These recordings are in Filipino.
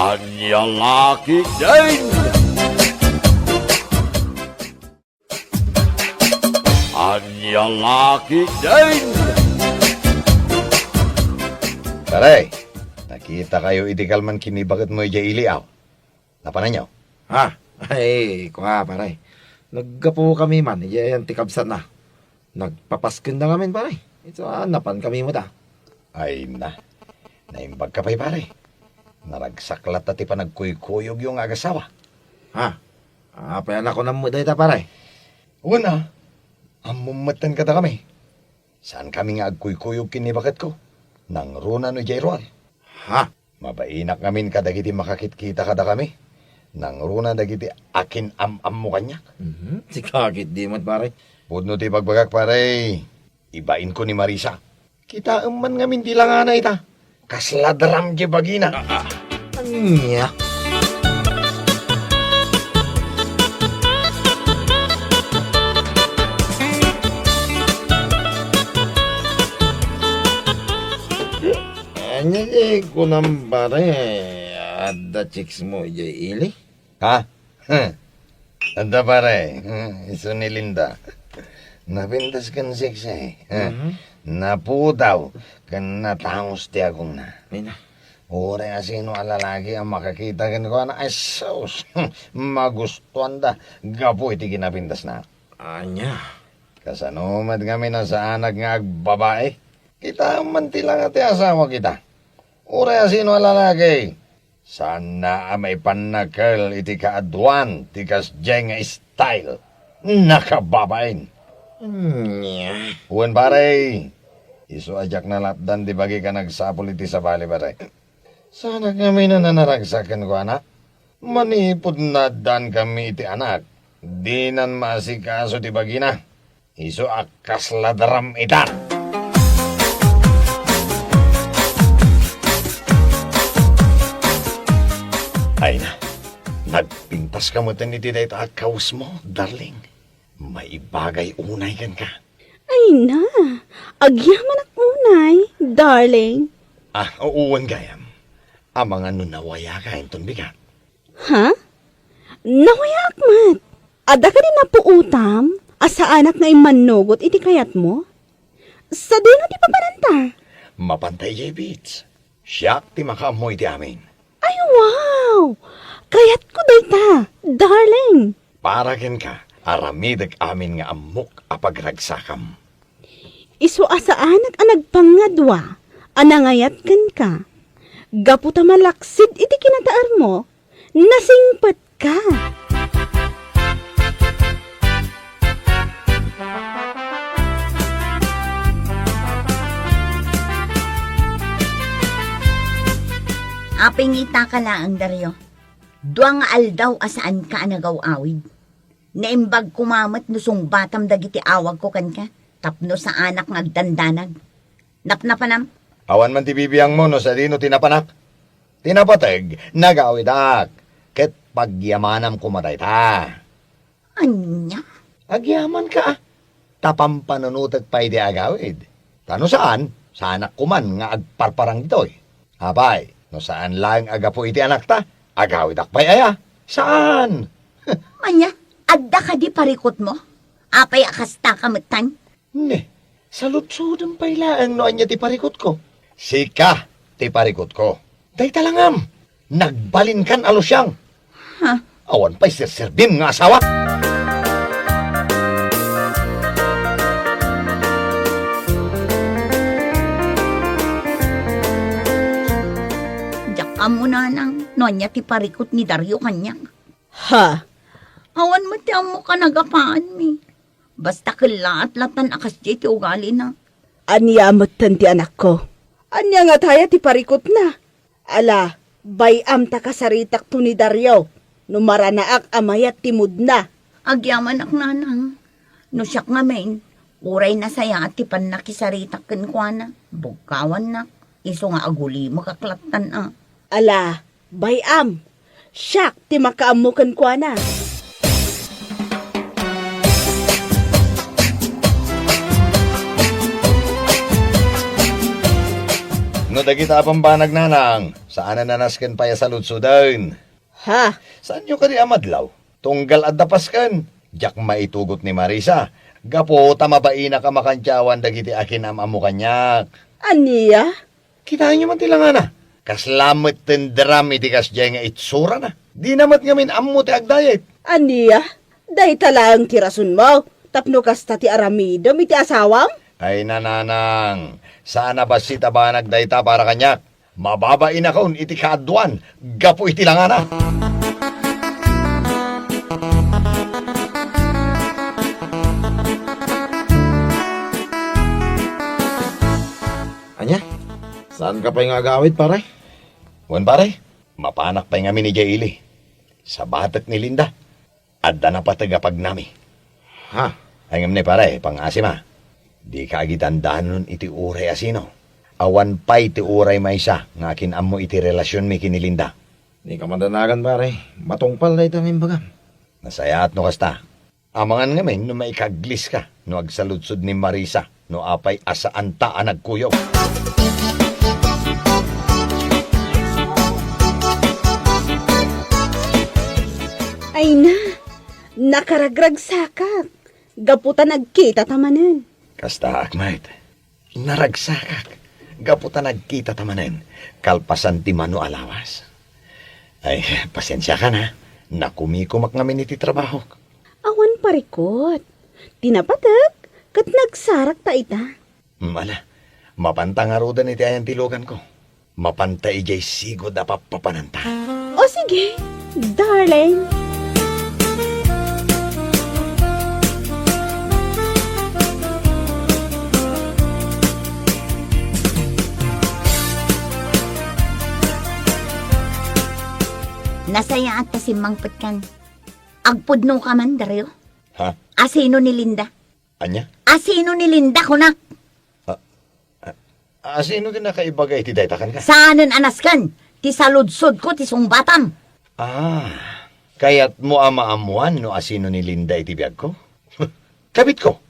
Anyang laki din! Anyang laki din! Taray, nakita kayo itikal man kini bakit mo iya iliaw. Napanan nyo? Ha? Ay, kuha paray. Naggapo kami man, yan tikabsan na. Nagpapaskin na kami paray. Ito napan kami mo ta. Ay na, naimbag ka pa'y pare. Naragsaklat at ipanagkuykuyog yung agasawa. Ha? Apayan ako na mo dahil ta paray. Una, amumatan ka ta kami. Saan kami nga agkuykuyog kini bakit ko? Nang runa no Jairoal. Ha? Mabainak ngamin kadagiti makakitkita kada kami. Nang runa dagiti akin am mo kanya. Si kakit di man paray. Pudno ti pagbagak pare. Ibain ko ni Marisa. Kita man ngamin di lang ana ita. Kasladram di bagina. Anya? Anya di ko nang pare. Ada chicks mo ili. Ha? Anda pare. Iso ni Linda. Napintas kan seksay. Naputaw. Kan natangos ti akong na. Ay na. Ure asino alalaki ang makakita kan ko na. Ay sus. Magustuhan da. Gapo iti kinapintas na. Anya? Kasanumat kami na sa anak nga agbabae. Kita man tilang ati asawa kita. Ure asino alalaki. Sana may panakal iti kaadwan. Tikas dyan nga style. Nakababain. Anya? Uwan pare, iso ajak na lapdan di bagi ka nagsapol iti sa bali pare. Sana kami na nanaragsakan ko anak. Manipod na dan kami iti anak. Di nan maasikaso ti bagi na. Iso akas ladram itan. Ay na, nagpintas ka mo iti dahito at kaus mo, darling. May bagay unay kan ka. Ay na, agyaman ak unay, darling. Uuwan gayam. Ang mga nunawaya ka inton bigat. Ha? Nawayak mat. Ada ka rin na puutam, asa anak na imanugot iti kayat mo? Sa di nga di pa pananta. Mapantay jay beats. Siya ti makamoy ti amin. Ay wow! Kayat ko dayta, darling. Para ken ka, aramidag amin nga amok apagragsakam. Isu asa anak ang nagpangadwa, anangayat kan ka. Gaputa malaksid iti kinataar mo, nasingpat ka. Apingita ka lang, Dario. Duang aldaw asaan ka anagaw-awid. Naimbag kumamat nusong batam dagiti awag ko kan ka. Tapno sa anak ngagdandanag. Napnapanam. Awan man ti bibiyang mo no sa dino tinapanak. Tinapateg, nagawidak. Ket pagyamanam kumatay ta. Anya? Agyaman ka. Tapampanunutag pa iti agawid. Tano saan? Sa anak kuman nga agparparang ditoy. Abay, no saan lang agapo iti anak ta? Agawidak pa'y aya. Saan? Anya? Adda ka di parikot mo? Apay akasta kamatan? Ne, salutsudan pa'y laang no anya ti parikot ko. Sika, ti parikot ko. Day talangam, nagbalin kan alusyang. Ha? Awan pa'y sirsirbim nga asawa. Diyak ka muna nang nonya ti parikot ni Dario kanyang. Ha? Awan mo ti amo ka nagapaan mi. Basta kalaat latan akas di ti ugali na. Anyamot ti anak ko. Anya nga taya ti parikot na. Ala, bayam ta kasaritak to ni Dario. Numaranaak amayat timud na. Agyaman ak nanang. No siyak nga men, uray na saya at tipan nakisaritak ken kwa na. Bugkawan na. Iso nga aguli makaklatan ah. Ala, bayam. Siyak ti makaamukan kwa na. No dagita pambanag nanang. Saan na nanasken pa ya sa lutsudan? Ha? Saan nyo kani amadlaw? Tunggal at dapasken. Jak maitugot ni Marisa. Gapo tamabaina ka makantyawan dagiti akin amamu kanyak. Aniya? Kitaan nyo man tilangan na. Kaslamit tendram iti kasjay nga itsura na. Di namat ngamin ammo ti agdayet. Aniya? Day talang tirasun mo. Tapno kasta ti aramidom iti asawam? Ay nananang, sana ba si tabanag dayta para kanyak? Mababain akon iti kaadwan, gapo iti langana. Anya? Saan ka pa yung agawid, pare? Wan pare, mapanak pa nga ni Jaili. Sa batak ni Linda, adda na patagapag nami. Ha? Ay ngam ni pare, pangasima. Di kagitandahan nun iti uray asino. Awan pa'y iti uray maysa, nga kinammo iti relasyon mi kini Linda. Di ka madanagan, pare. Matungpal na ito ng bagam. Nasayaat no kasta. Amangan ngamin no maikaglis ka, no agsaludsod ni Marisa, no apay asaan ta nagkuyo. Ay na, nakaragrag sakak. Gaputa nagkita tamanan. Kasta akmait, naragsakak, gaputa nagkita tamanen, kalpasan ti mano alawas. Ay, pasensya ka na, nakumikumak ngamin iti trabaho. Awan parikot. Tinapatag, kat nagsarak ta ita. Mala, mapantangarudan iti ayan tilugan ko. Mapanta ijay sigod na papapananta. O sige, darling. Nasaya at tasimangpot kan. Agpudno ka man, Dario. Ha? Asino ni Linda? Anya? Asino ni Linda, kunak? Sino din nakaibagay ti daytakan ka? Saanan anas kan? Ti saludsod ko, ti sungbatam. Kaya't mo ama-amuan no asino ni Linda iti biyag ko? Kabit ko.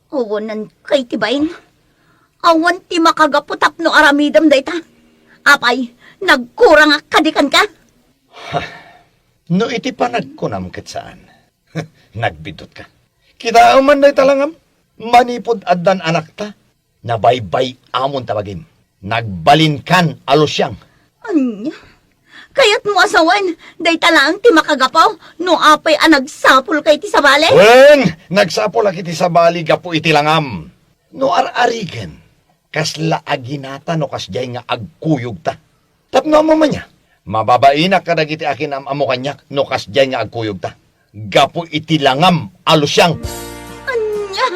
Uwanan kay tibayin. Awan ti makagaputap no aramidam dayta. Apay, nagkurang kadikan ka? No iti panagkunam ket saan. Nagbidot ka. Kita man day talangam. Manipod addan anak ta. Nabaybay amon tabagim. Nagbalinkan alusyang. Anya? Kaya't mo asawan, day talang ti makagapaw, no apay nagsapol kay ti sabale? Wen! Nagsapol akiti sa bali gapo iti langam. No ar-arigen. Kasla aginata no kasjay nga agkuyog ta. Tapno mo man niya. Mababaina ka dagiti akin amo kanyak no kasjay nga agkuyog ta. Gapo iti langam alusyang. Anya?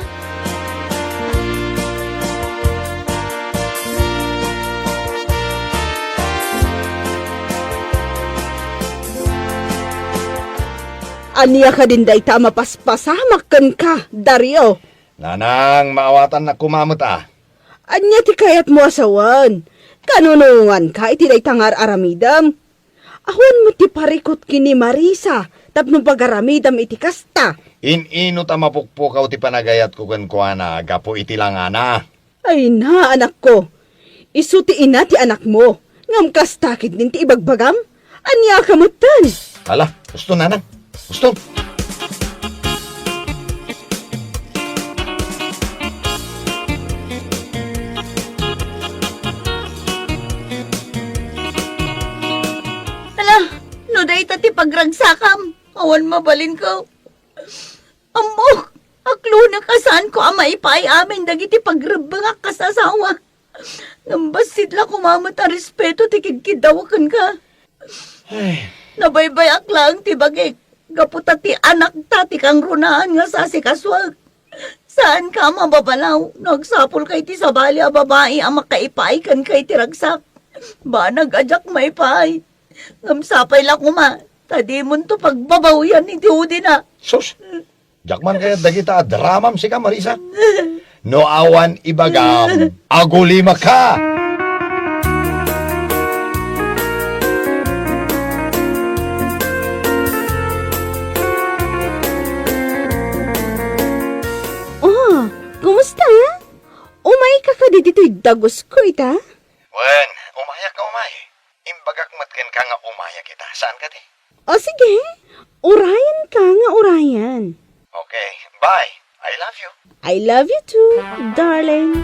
Aniya ka din day ta mapaspasamakan ka, Dario. Nanang, maawatan na kumamot ah. Anya ti kayat mo asawan. Kanunungan ka iti day tangar aramidam. Awan mo ti parikot kini Marisa, tapno pagaramidam iti kasta. In-ino ta mapukpukaw ti panagayat ko kuana, gapo iti langana. Ay na, anak ko. Isu ti ina ti anak mo. Ngam kastakit din ti ibagbagam. Anya kamutan. Hala, gusto nanang. Gusto. Hala, no day ti pagragsakam. Awan mabalin ko. Amok, aklo na kasaan ko maipay amin dagiti pagrabangak kasasawa. Nambasid la kumamat a respeto ti kidkidawakan ka. Ay, Nabaybay aklang ti bagik. Gaputa ti anak ta ti kang runaan nga sa sikaswag. Saan ka mababalaw? Nagsapol kay ti sabali a babae ang makaipay kan kay ti ragsak. Ba nag-adyak maipay. Ngamsapay la kuma. Tadi mo to pagbabawian ni Tiudi na. sus. Jakman kaya dagita dramam si ka, Marisa. No awan ibagam, agulima ka. Oh, kumusta? Umay ka ka dito'y dagos ko ita. Wen, umaya ka umay. Imbagak matken ka nga umaya kita. Saan ka di? O sige, urayan ka nga urayan. Okay, bye. I love you. I love you too, darling.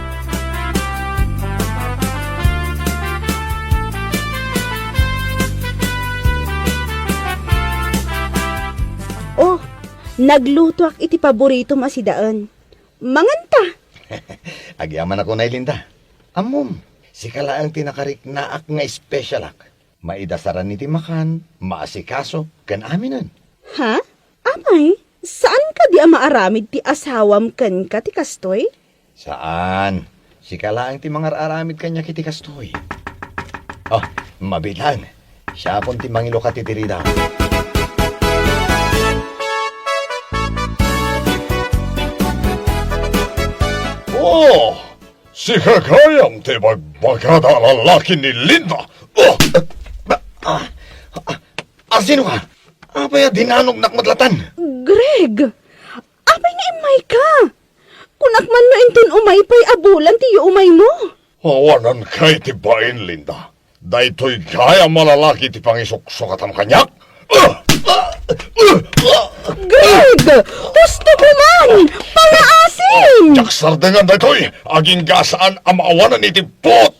Oh, nagluto ak iti paborito masidaan. Manganta. Agyaman ako na Linda. Amom, si kala ang tinakarik na ak nga special ak. Maidasaran iti makan, maasikaso, kan aminan. Ha? Amay, saan ka di maaramid ti asawam kan ka ti kastoy? Saan? Si kala ang ti mga aramid kanya kiti kastoy. Oh, mabilang. Siya pon ti mangilo ka titirida. Oh! Si Kagayam ti magbagada lalaki ni Linda! Oh! Sino ka? Apaya dinanog nakmadlatan. Greg, apay nga imay ka. Kunak man no inton umay pa'y abulan ti umay mo. Awanan kay ti bain, Linda. Daytoy kaya malalaki ti pangisok-sokatan kanyak. Greg, gusto ko man, pangaasim. Jaksar dengan daytoy, aging gasaan ang maawanan iti pot.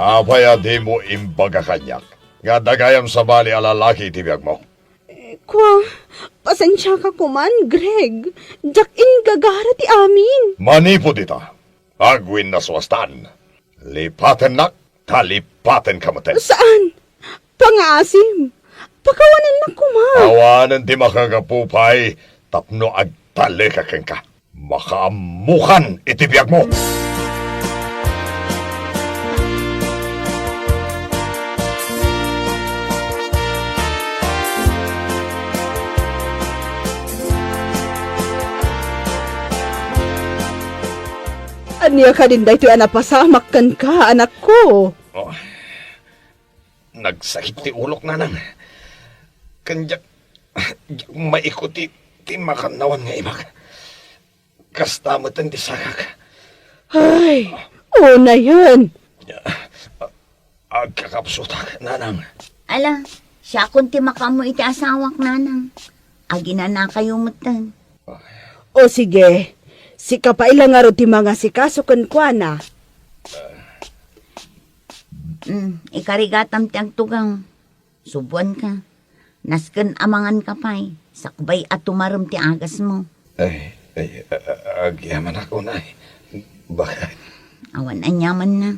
Apaya di mo imbaga kanyak. Nga dagayam sa bali alalaki itibiyag mo. Kwa, pasensya ka kuman, Greg. Jakin gagara ti amin. Manipo dita. Agwin na swastan. Lipaten nak, talipaten kamaten. Saan? Pangaasim. Pakawanan na kuman. Awanan di makagapupay, tapno agtali ka ka. Makaamukan itibiyag mo. Anya ka din dahito anapasamak kan ka, anak ko. Oh, nagsakit ti ulok na nang. Kanjak, maikuti ti makanawan nga imak. Kastamatan ti sakak. Ay, na yan. Agkakapsutak, nanang. Ala, siya kunti makamo iti asawak nanang. Agi na kayo mutan. O sige, si kapailang nga ro ti mga sikasukan kwa na. Ikarigatam ti ang tugang. Subuan ka. Nasken amangan ka pa'y. Sakbay at tumaram ti agas mo. Agyaman ako na. Bakit? Awan anyaman na.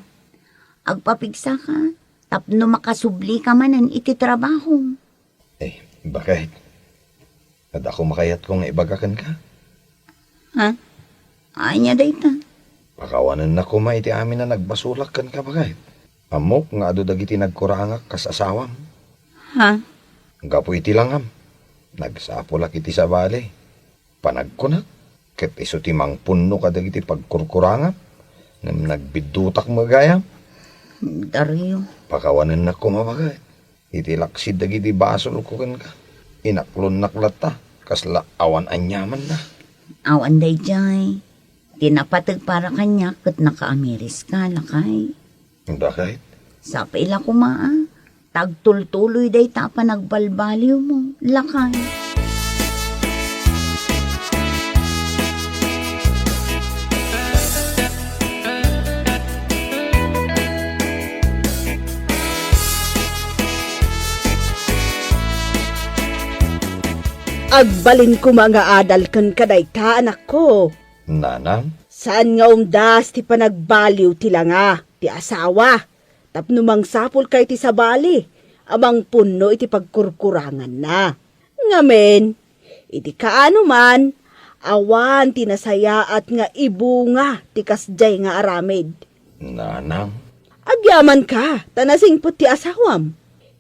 Agpapigsa ka. Tapno makasubli ka manan iti trabaho. Bakit? At ako makayat kong ibagakan ka? Ha? Anya dayta. Pakawanan na ko iti amin na nagbasulak kan ka bakit? Amok nga ado dagiti nagkurangak kas asawam. Ha? Gapo iti langam. Nagsapulak iti sa bali. Panagkunak. Ket iso ti mang punno ka dagiti pagkurkurangap. Ngam nagbidutak magayam. Dario. Pakawanan na ko mabagay. Iti laksid dagiti basol ko kan ka. Inaklon naklata. Kasla awan anyaman na. Awan day jay. Tinapatag para kanya kat nakaamiris ka lakay. Bakit? Sa paila kumaa. Tagtultuloy day tapa nagbalbaliw mo. Lakay. Agbalin ko mga adal kan kaday ka, anak ko. Nanang? Saan nga umdas ti panagbaliw ti langa, ti asawa. Tapno mang sapol kay ti sabali, amang punno iti pagkurkurangan na. Ngamen, iti kaano man, awan tinasaya at nga ibunga ti kasjay nga aramid. Nanang? Agyaman ka, tanasing put ti asawam.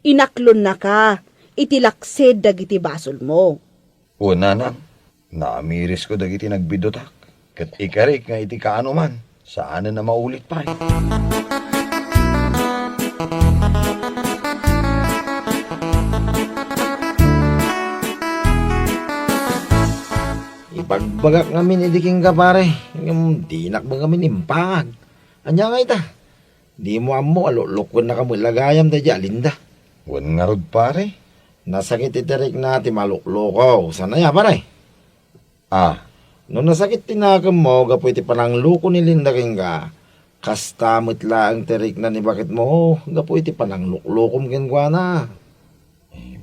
Inaklon na ka, itilaksid dagiti basol mo. O nanang, naamiris ko dagiti nagbidutak. Kat ikarik nga iti kaano man, saan na maulit pa. Pagbagak ngamin idiking ka pare, yung dinak ba ngamin impangag. Anya nga ita, di mo amo alulukon na kamo lagayam da jalinda. Wan nga rod pare. Nasakit itirik na ti maluklukaw, sana ya pare. Ah, No nasakit tinakam mo, gapoy ti panang luko ni Linda king ka. Kastamot laang tirik na ni bakit mo, gapoy ti panang luklukom kin na.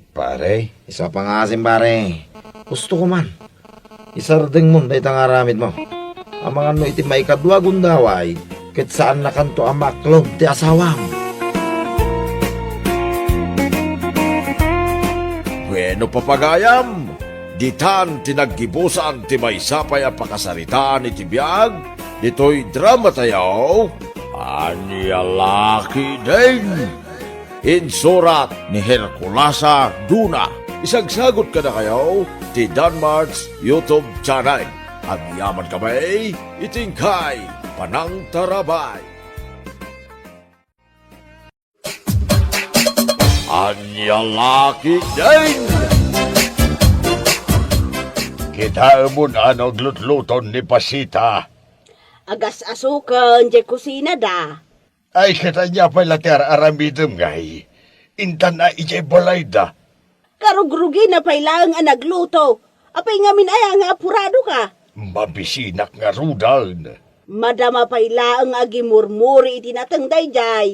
pare. Isa pa nga asin pare, gusto ko man. Isardeng mo, dahil aramid mo. Ang mga no iti may kadwa gundaway, kahit saan na kanto ang maklog ti asawam. Bueno papagayam, ditan tinaggibusan ti may sapay ang pakasaritaan iti biyag, dito'y drama tayo, Anyalaki din. Insurat ni Herculasa Duna. Isagsagot ka na kayo ti Danmarks YouTube channel. At yaman kamay, itingkay, panang tarabay. Anyalaki din. Kita mo na naglutluton ni Pasita. Agas asukan, di kusina da. Ay kita niya pala ti aramidem ngay. Intan na ijay balay da. Karugrugi na pailang ang nagluto. Apay ngamin ay ang apurado ka. Mabisinak nga rudan. Madama pailang agimurmuri itinatangday jay.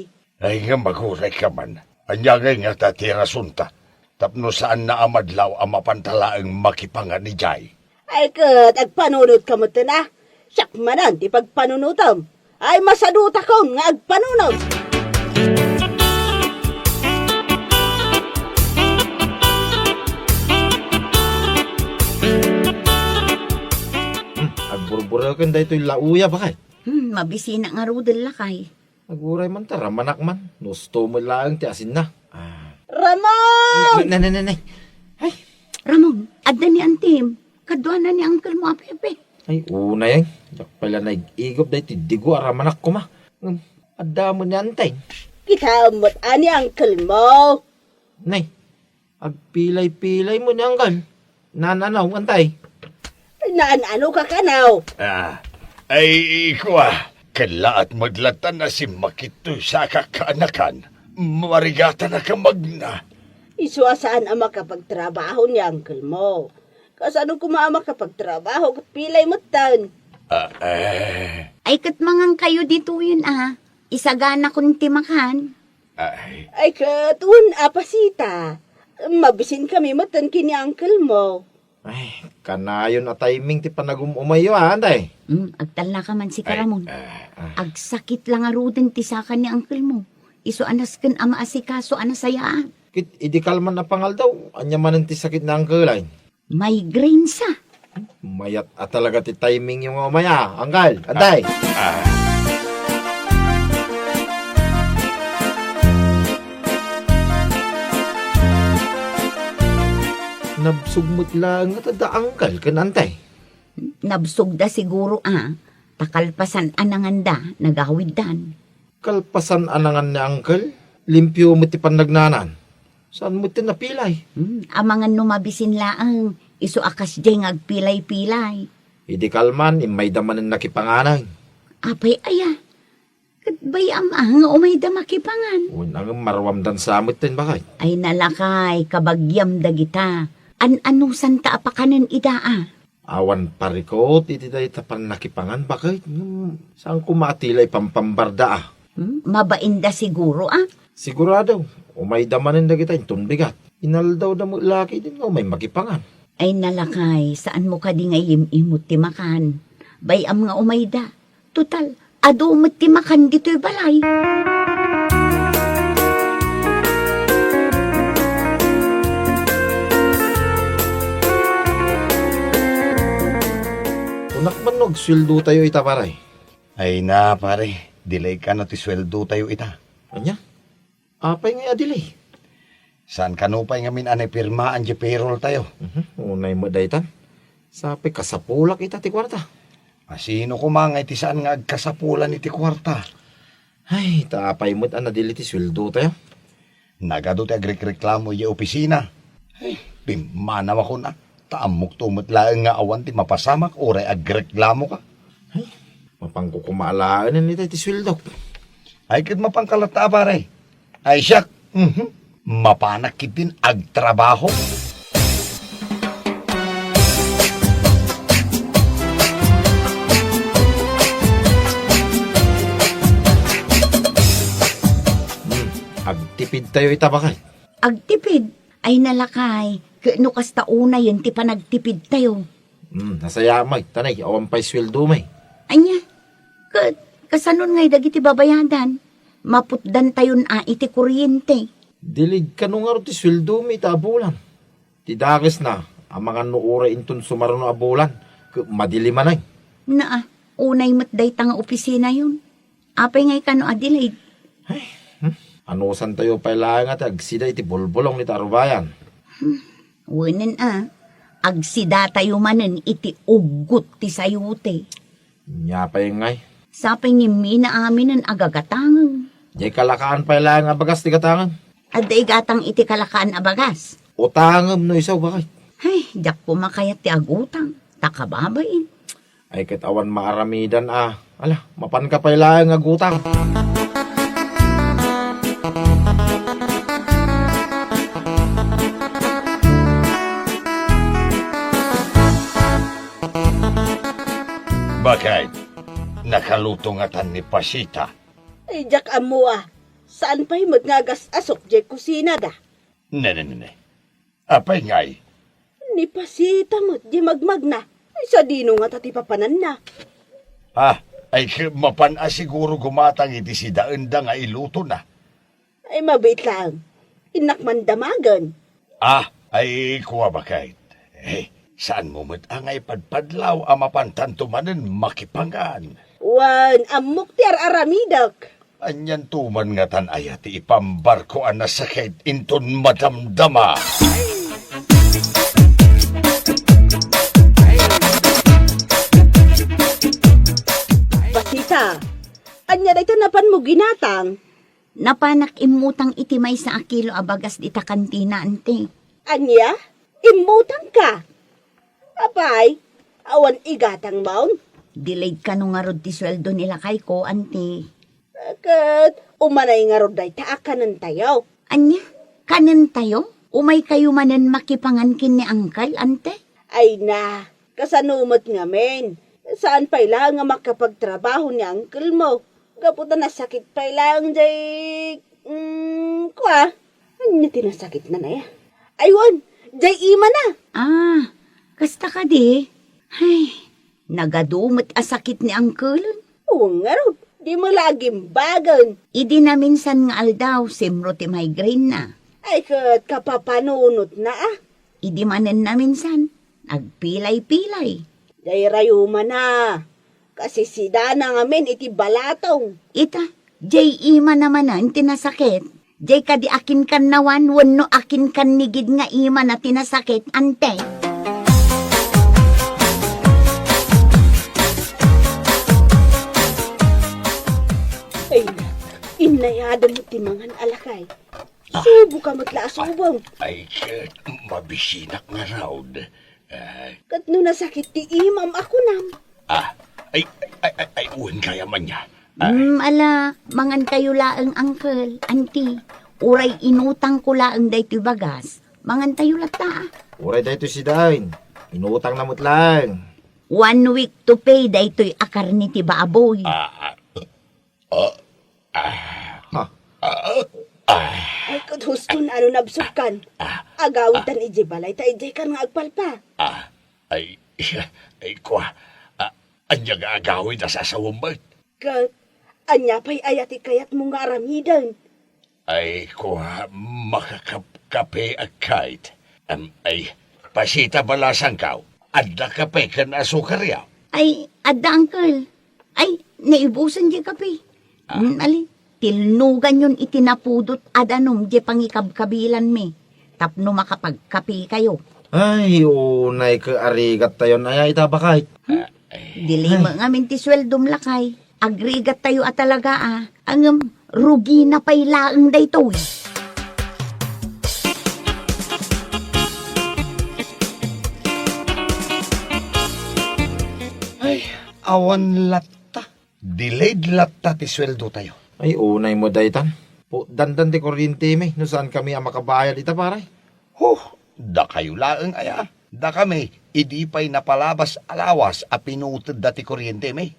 Ay nga maguray ka man. Anya nga tatira sunta. Tapno saan na amadlaw ang mapantalaang makipangan ni Jay. Ay kat, agpanunod ka mo na. Siyak manan, ti pagpanunutam. Ay masaduta ko nga agpanunod. Agburbura kan da ito'y lauya bakit? Mabisina nga rudel lakay. Aguray man tara, manak man. Gusto mo lang ti asin na. Ramon! Nanay. Ay, Ramon, adda ni Antim. Kadwa na ni Uncle mo apepe. ay, una yan. Yak pala nag-igop da iti digo aramanak ko ma. Adda mo ni antay. Kita mo't ani uncle mo. Nay, agpilay-pilay mo ni anggal. Nananaw, antay. Naan-ano ka kanaw? Ay kuwa. Kala at maglatan na si Makito sa kakaanakan. Marigata na ka magna. Iswasaan ang makapagtrabaho ni uncle mo. Kasano kuma makapagtrabaho kat pilay mo tan. Ay kat mangang kayo dito yun Isagana kong timakan. Ay katun apasita. Mabisin kami matan kini uncle mo. Ay, kanayon na timing ti panagumumayo antay. Agtala ka man si Karamon. Agsakit lang aruden ti saka ni Uncle mo. Iso anas ken ama asikaso anasayaan. Kit idikal man na pangal daw. Anya man ti sakit na ang kalay. Migraine sa. Mayat at talaga ti timing yung umaya. Anggal, antay. Nabsugmot lang at ada anggal kan antay. Nabsog da siguro Takalpasan ananganda, nagawiddan. Kalpasan anangan ni angkel, limpyo mo ti panagnanan. Saan mo ti napilay? Amangan numabisin laang, iso akas deng agpilay-pilay. Idi kalman, imay daman ang nakipanganay. Apay aya, katbay nga umay da makipangan. Unang marwamdan sa amot din bakit? Ay nalakay, kabagyam da kita. An-anusan ta apakanan idaa. Awan parikot, iti dahi tapan nakipangan bakit? Saan kumatilay pampambarda Mabainda siguro Sigurado, umay damanin na kita yung bigat. Inaldaw na mo laki din nga, may makipangan. Ay nalakay, saan mo ka di nga imot timakan? Bayam nga umayda. Total, ado umot timakan dito'y balay. Unak man sweldo tayo ita paray. Ay na pare, delay ka na ti sweldo tayo ita. Anya? Apay nga adili. Saan kanupay nga min anay pirmaan di payroll tayo? Unay mo daytan. Sapi kasapulak ita ti kwarta. Sino kumangay ti saan nga agkasapulan iti kwarta? Ay, taapay mo't adili ti sweldo tayo. Nagado ti agreklamo iya opisina. Ay, pimanaw ako na. Taamok tumot laeng nga awan ti mapasamak oray agreklamo ka. Mapangkukumalaan nito iti sweldo. Ay kat mapangkalata pare. Ay siyak. Mapanak kitin agtrabaho. Agtipid tayo itabakay. Agtipid, ay nalakay. Kano kasta una yun, ti panagtipid tayo. Nasaya may, tanay, awan pa'y sweldo may. Anya, kasanon ngay dagiti babayadan. Maputdan tayon iti kuryente. Dilig ka nung nga ti sweldo may tabulan. Tidakis na, ang mga nuura inton sumaruno abulan. Madiliman ay. Naa, unay matday tanga opisina yun. Apay ngay kano Adelaide. Ano san tayo pa'y lang at agsida iti bulbulong ni Tarubayan. Wanan agsida tayo manen iti ugot ti sayute. Nya pa yung ngay. Sapay ngimi na amin ang agagatangan. Di kalakaan pa'y lang abagas ti katangan. Aday gatang iti kalakaan abagas. Utangam no isaw bakay. Ay, dak pumakayat ti agutang. Takababain. Ay kitawan maaramidan Ala, mapan ka pa'y lang agutang. Bakit? Nakaluto nga tan ni Pasita. Ay, jak amo Saan pa'y magnagas asok di kusina da? Ne. Apay ngay. Ni pasita mo, di magmagna. Ay, sa dino nga tati papanan na. Ay mapan siguro gumatang iti si Daenda nga iluto na. Ay, mabait lang. Inakman damagan. Ay kuwa bakit? Saan mo angay padpadlaw ang mapantantumanan makipangan? Wan, amok ti aramidak. Anyan tuman nga tan ayati ipambarko ang nasakit inton madamdama. Pasita, anya da ito napan mo ginatang? Napanak imutang iti may sa akilo abagas di ta kantina ante. Anya? Imutang ka? Apay, awan igatang maun? Delayed ka nung nga rod ti sweldo nila kay ko ante. Bakit? Umanay nga rod day taakanan tayo. Anya, kanan tayo? Umay kayo manen makipangangkin ni angkal ante? Ay na, kasanumot nga men. Saan pa'y lang nga makapagtrabaho ni uncle mo? Kaputa na sakit pa'y lang jay... kwa? Ano tinasakit na na ya? Aywan, jay ima na. Kasta ka di? Ay, nagadumot asakit ni angkal. Oo nga rod, di mo laging bagan. Idi na minsan nga aldaw, simro ti migraine na. Ay kat kapapanunot na Idi manen na minsan, nagpilay-pilay. Jay rayuma na. Kasi si Dana nga men iti balatong. Ita, jay ima naman na, tinasakit. Jay kadi akin kan nawan, wano akin kan nigid nga ima na tinasakit, ante. Ay na, inayada mo timangan alakay. Subo ka matlaasubong. Ay, mabisinak nga raw. Kat no nasakit ti imam ako nam. Ay, uwan kaya man niya. Ala, mangan kayo laang uncle, auntie. Uray inutang ko laang day ti bagas. Mangan tayo lata. Uray tayo si Dain. Inutang namot lang. 1 week to pay day to'y akar ni ti baboy. Ay kat huston ano nabsukan. Agawitan ije balay ta ije kan nga agpalpa. Ay, kwa. Anya nga agawin na sasawambag. Kat, anya pa'y ayati kayat mo nga aramidan. Ay, kwa, makakape at kahit. Ay, pasita balasang kaw. Adda kape kan asukar yaw. Ay, adda uncle. Ay, naibusan di kape. Ali, tilnugan yun itinapudot adanom di pangikabkabilan me. Tapno makapagkape kayo. Ay, unay ka arigat tayo na itabakay. Dili mo nga minti sweldom lakay. Agrigat tayo at talaga Ang rugi na pay laang daytoy. Awan latta. Delayed latta ti sweldo tayo. Ay, unay mo daytan. Po, dandan di kuryente may, no saan kami ang makabayad ita paray. Da kayo laeng aya. Da kami, idi pa'y napalabas alawas a pinutod dati kuryente may.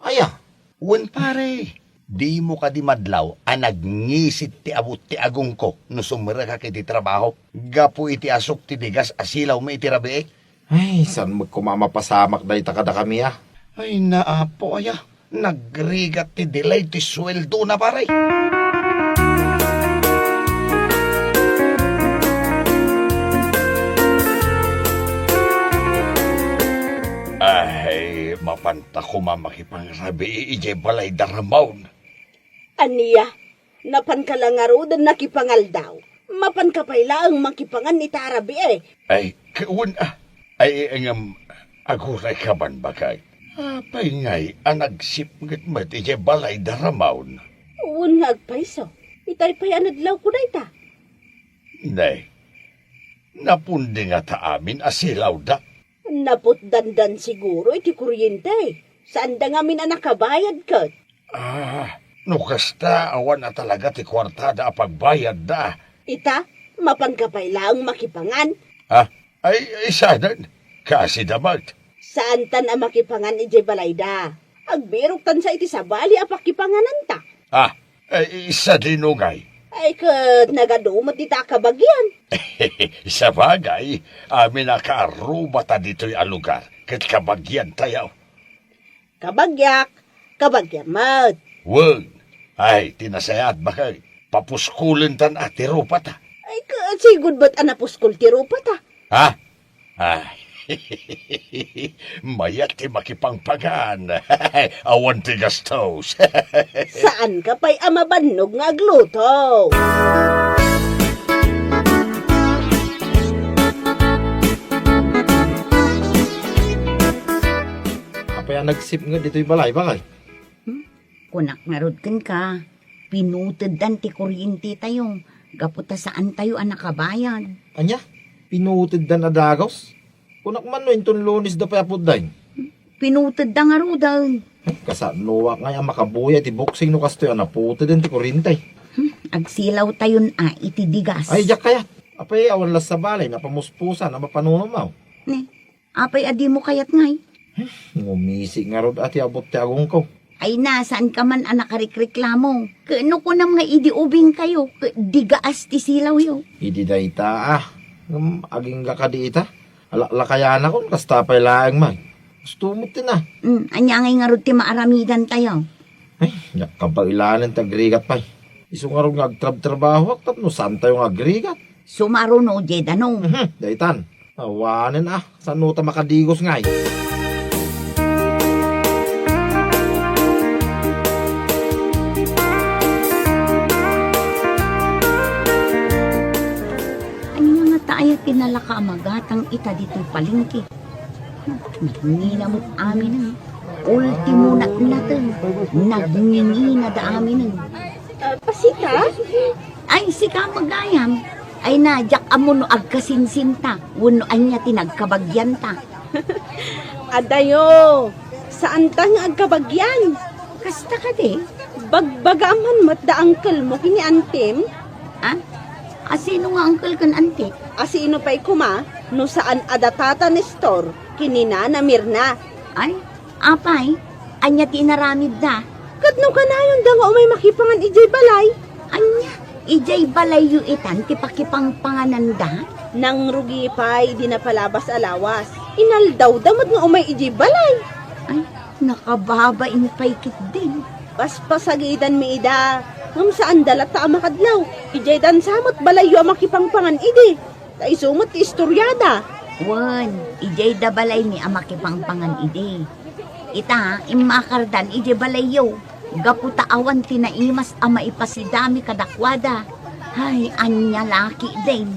Aya, Wen pare, di mo ka di madlaw a nagngisit ti abot ti agong ko no sumira ka kiti trabaho. Gapo iti asok ti digas asilaw may iti rabi. ay, saan magkumamapasamak dayta kada kami ah. Ay naapo aya, nagrigat ti delay ti sweldo na pare. Ay, mapanta ko mamakipang-rabi ije balay daramaw. Aniya, napan ka lang nga ro, dan nakipangaldaw. Mapan ka pala ang makipangan ni Tarabi eh. Ay, kaun ay aguray ka man bagay. Apay ngay, anagsipngat mat ije balay daramaw. Uwan nga agpaiso. Itay pa'y anadlaw ko na ita. Nay, napundi nga ta amin asilaw da. Napot dandan siguro iti kuryente. Saan da nga min nakabayad ka? No kasta awan na talaga ti kwartada a pagbayad da. Ita, mapan ka pala ang makipangan. Ay sanan, kasi damat. Saan tan ang makipangan iti balayda? Agbirok tan sa iti sabali a pakipanganan ta. Ay isa dinungay. Ay kat nagadumot ita kabagyan. Sa bagay, amin nakaaruba ta dito'y alugar. Kat kabagyan tayo. Kabagyak, kabagyamat. Wag, ay tinasayat bakay. Papuskulin tan ati rupa ta. Ay kat sigud ba't anapuskol ti rupa ta? Ay, mayat ti makipangpagan. Awan ti gastos. Saan ka pa'y amabannog nga agluto? Apay ang nagsip nga dito'y balay, bakay. Kunak narudkan ka. Pinutod dan ti kuryente tayo. Gaputa saan tayo ang nakabayad. Anya, pinutid dan adagos. Kunak man no, inton lunis da payapod dahin. Pinutod da nga ro daw. Kasanuwa nga yung makabuya, ti boxing no kasto yan, naputid din ti kurintay. Agsilaw tayon iti digas. Ay, jak kayat. Apay, awan las sa balay, napamuspusan, na mapanunumaw. Ne, apay adi mo kayat ngay. Ngumisi nga rod ati abot ti agong ko. Ay nasaan ka man ang nakarikreklamo. Kano ko nam nga idi-ubing kayo. Digaas ti silaw yo. Idi dayta aging ga ka di ita. Alakayana kon kastapay laang man. Gusto mo na. Anya ngay nga rod ti maaramidan tayo. Ay, yak kabailanan tagrigat pay. Iso nga ron nga agtrab-trabaho, tapno saan tayo nga agrigat. Sumaro no, Jedano. Daytan, awanin saan no ta makadigos ngay. Anya nga tayo tinalaka amagatang ita dito palingki. Nagngina mo't amin ang ultimo na natin. Nagngina da amin ang. Pasita? Ay, si kamagayam. Ay nadyak amo no agkasinsinta. Wano anya tinagkabagyan ta. Adayo, saan ta nga agkabagyan? Kasta ka de. Bagbagaman mat da angkel mo kini antem? Sino nga uncle kan ante? Asino pa'y kuma, no saan adatata ni store, kinina na Mirna. Ay, apay. Anya tinaramid da. Katno ka na yun da nga umay makipangan ijay balay. Anya, ijay balay yu itan tipakipang pangananda. Nang rugi pa'y di na palabas alawas. Inaldaw damot nga umay ijay balay. Ay, nakababain paikit din. Paspasagitan mi ida. Ngam saan dalat ta amakadlaw. Ijay dan samot balayo makipangpangan idi. Ta isumot ti istoryada. Wan, ijay da balay ni amakipangpangan ide. Ita, imakardan ijay balayo. Gaputa awan tinaimas ama ipasidami kadakwada. Ay, anya laki din.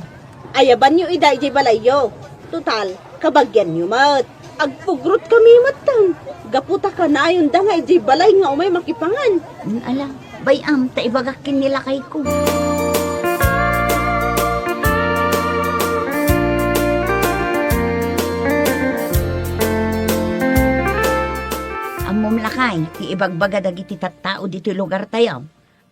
Ayaban nyo ida ijay balayo. Total, kabagyan nyo mat. Agpugrot kami matang. Gaputa ka na yun da nga ijay balay nga umay makipangan. Ala, bayam, taibagakin nila kay ko. ti ibagbaga dagiti tattao dito lugar tayo.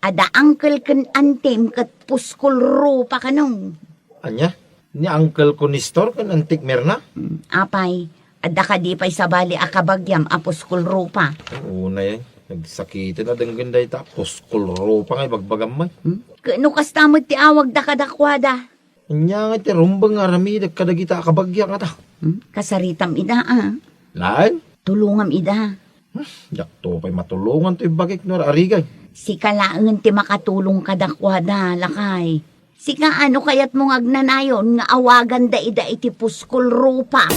Ada uncle ken antem kat puskol rupa kanong. Anya? Ni uncle ko ni Store kan antik merna? Apay, ada ka di pa'y sabali akabagyam a puskol rupa. Una yan. Nagsakitin na denggan day tapos kulro pa nga bagbagam may. Kano kastamot ti awag da kadakwada. Anya nga ti rumbang arami kadagita kabagya nga ta. Kasaritam ida Laan? Tulungam ida. Yakto pa'y matulungan to yung bagik no arigay. Si kalaangan ti makatulong kadakwada lakay. Si kaano kayat mong agnanayon nga awagan da ida iti puskol rupa.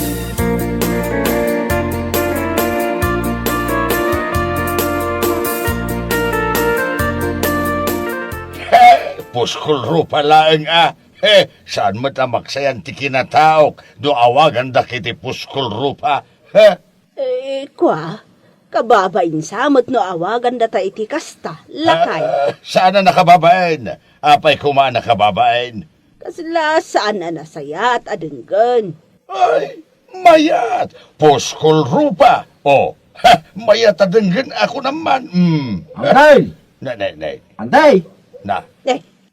Puskol rupa laeng saan mo tamaksayan ti kinataok do awagan da kiti puskol rupa? Kwa, kababain samot no awagan data iti kasta, lakay. Saan na nakababain? Apay kuma nakababain? Kasla saan na nasaya at adenggan. Ay, mayat! Puskol rupa! Mayat adenggan ako naman. Anday! Nay. Anday! Na.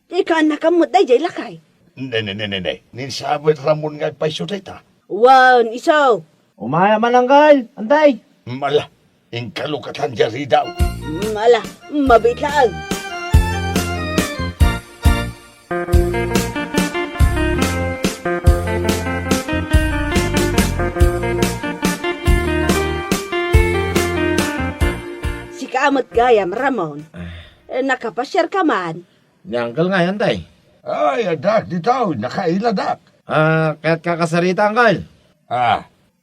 Ika nakamot day jay lakay. Nay. Ninsabit ramon nga pa'y sutay ta. Wan, isaw. Umaya man anggal! Anday! Mala, ingkalukatan jari daw. Mala, mabitlaan. Si kaamot gayam, Ramon. Nakapasyar ka man. Ni uncle nga yan day. Ay, adak, ditaw, nakailadak. Kaya't kakasarita anggal.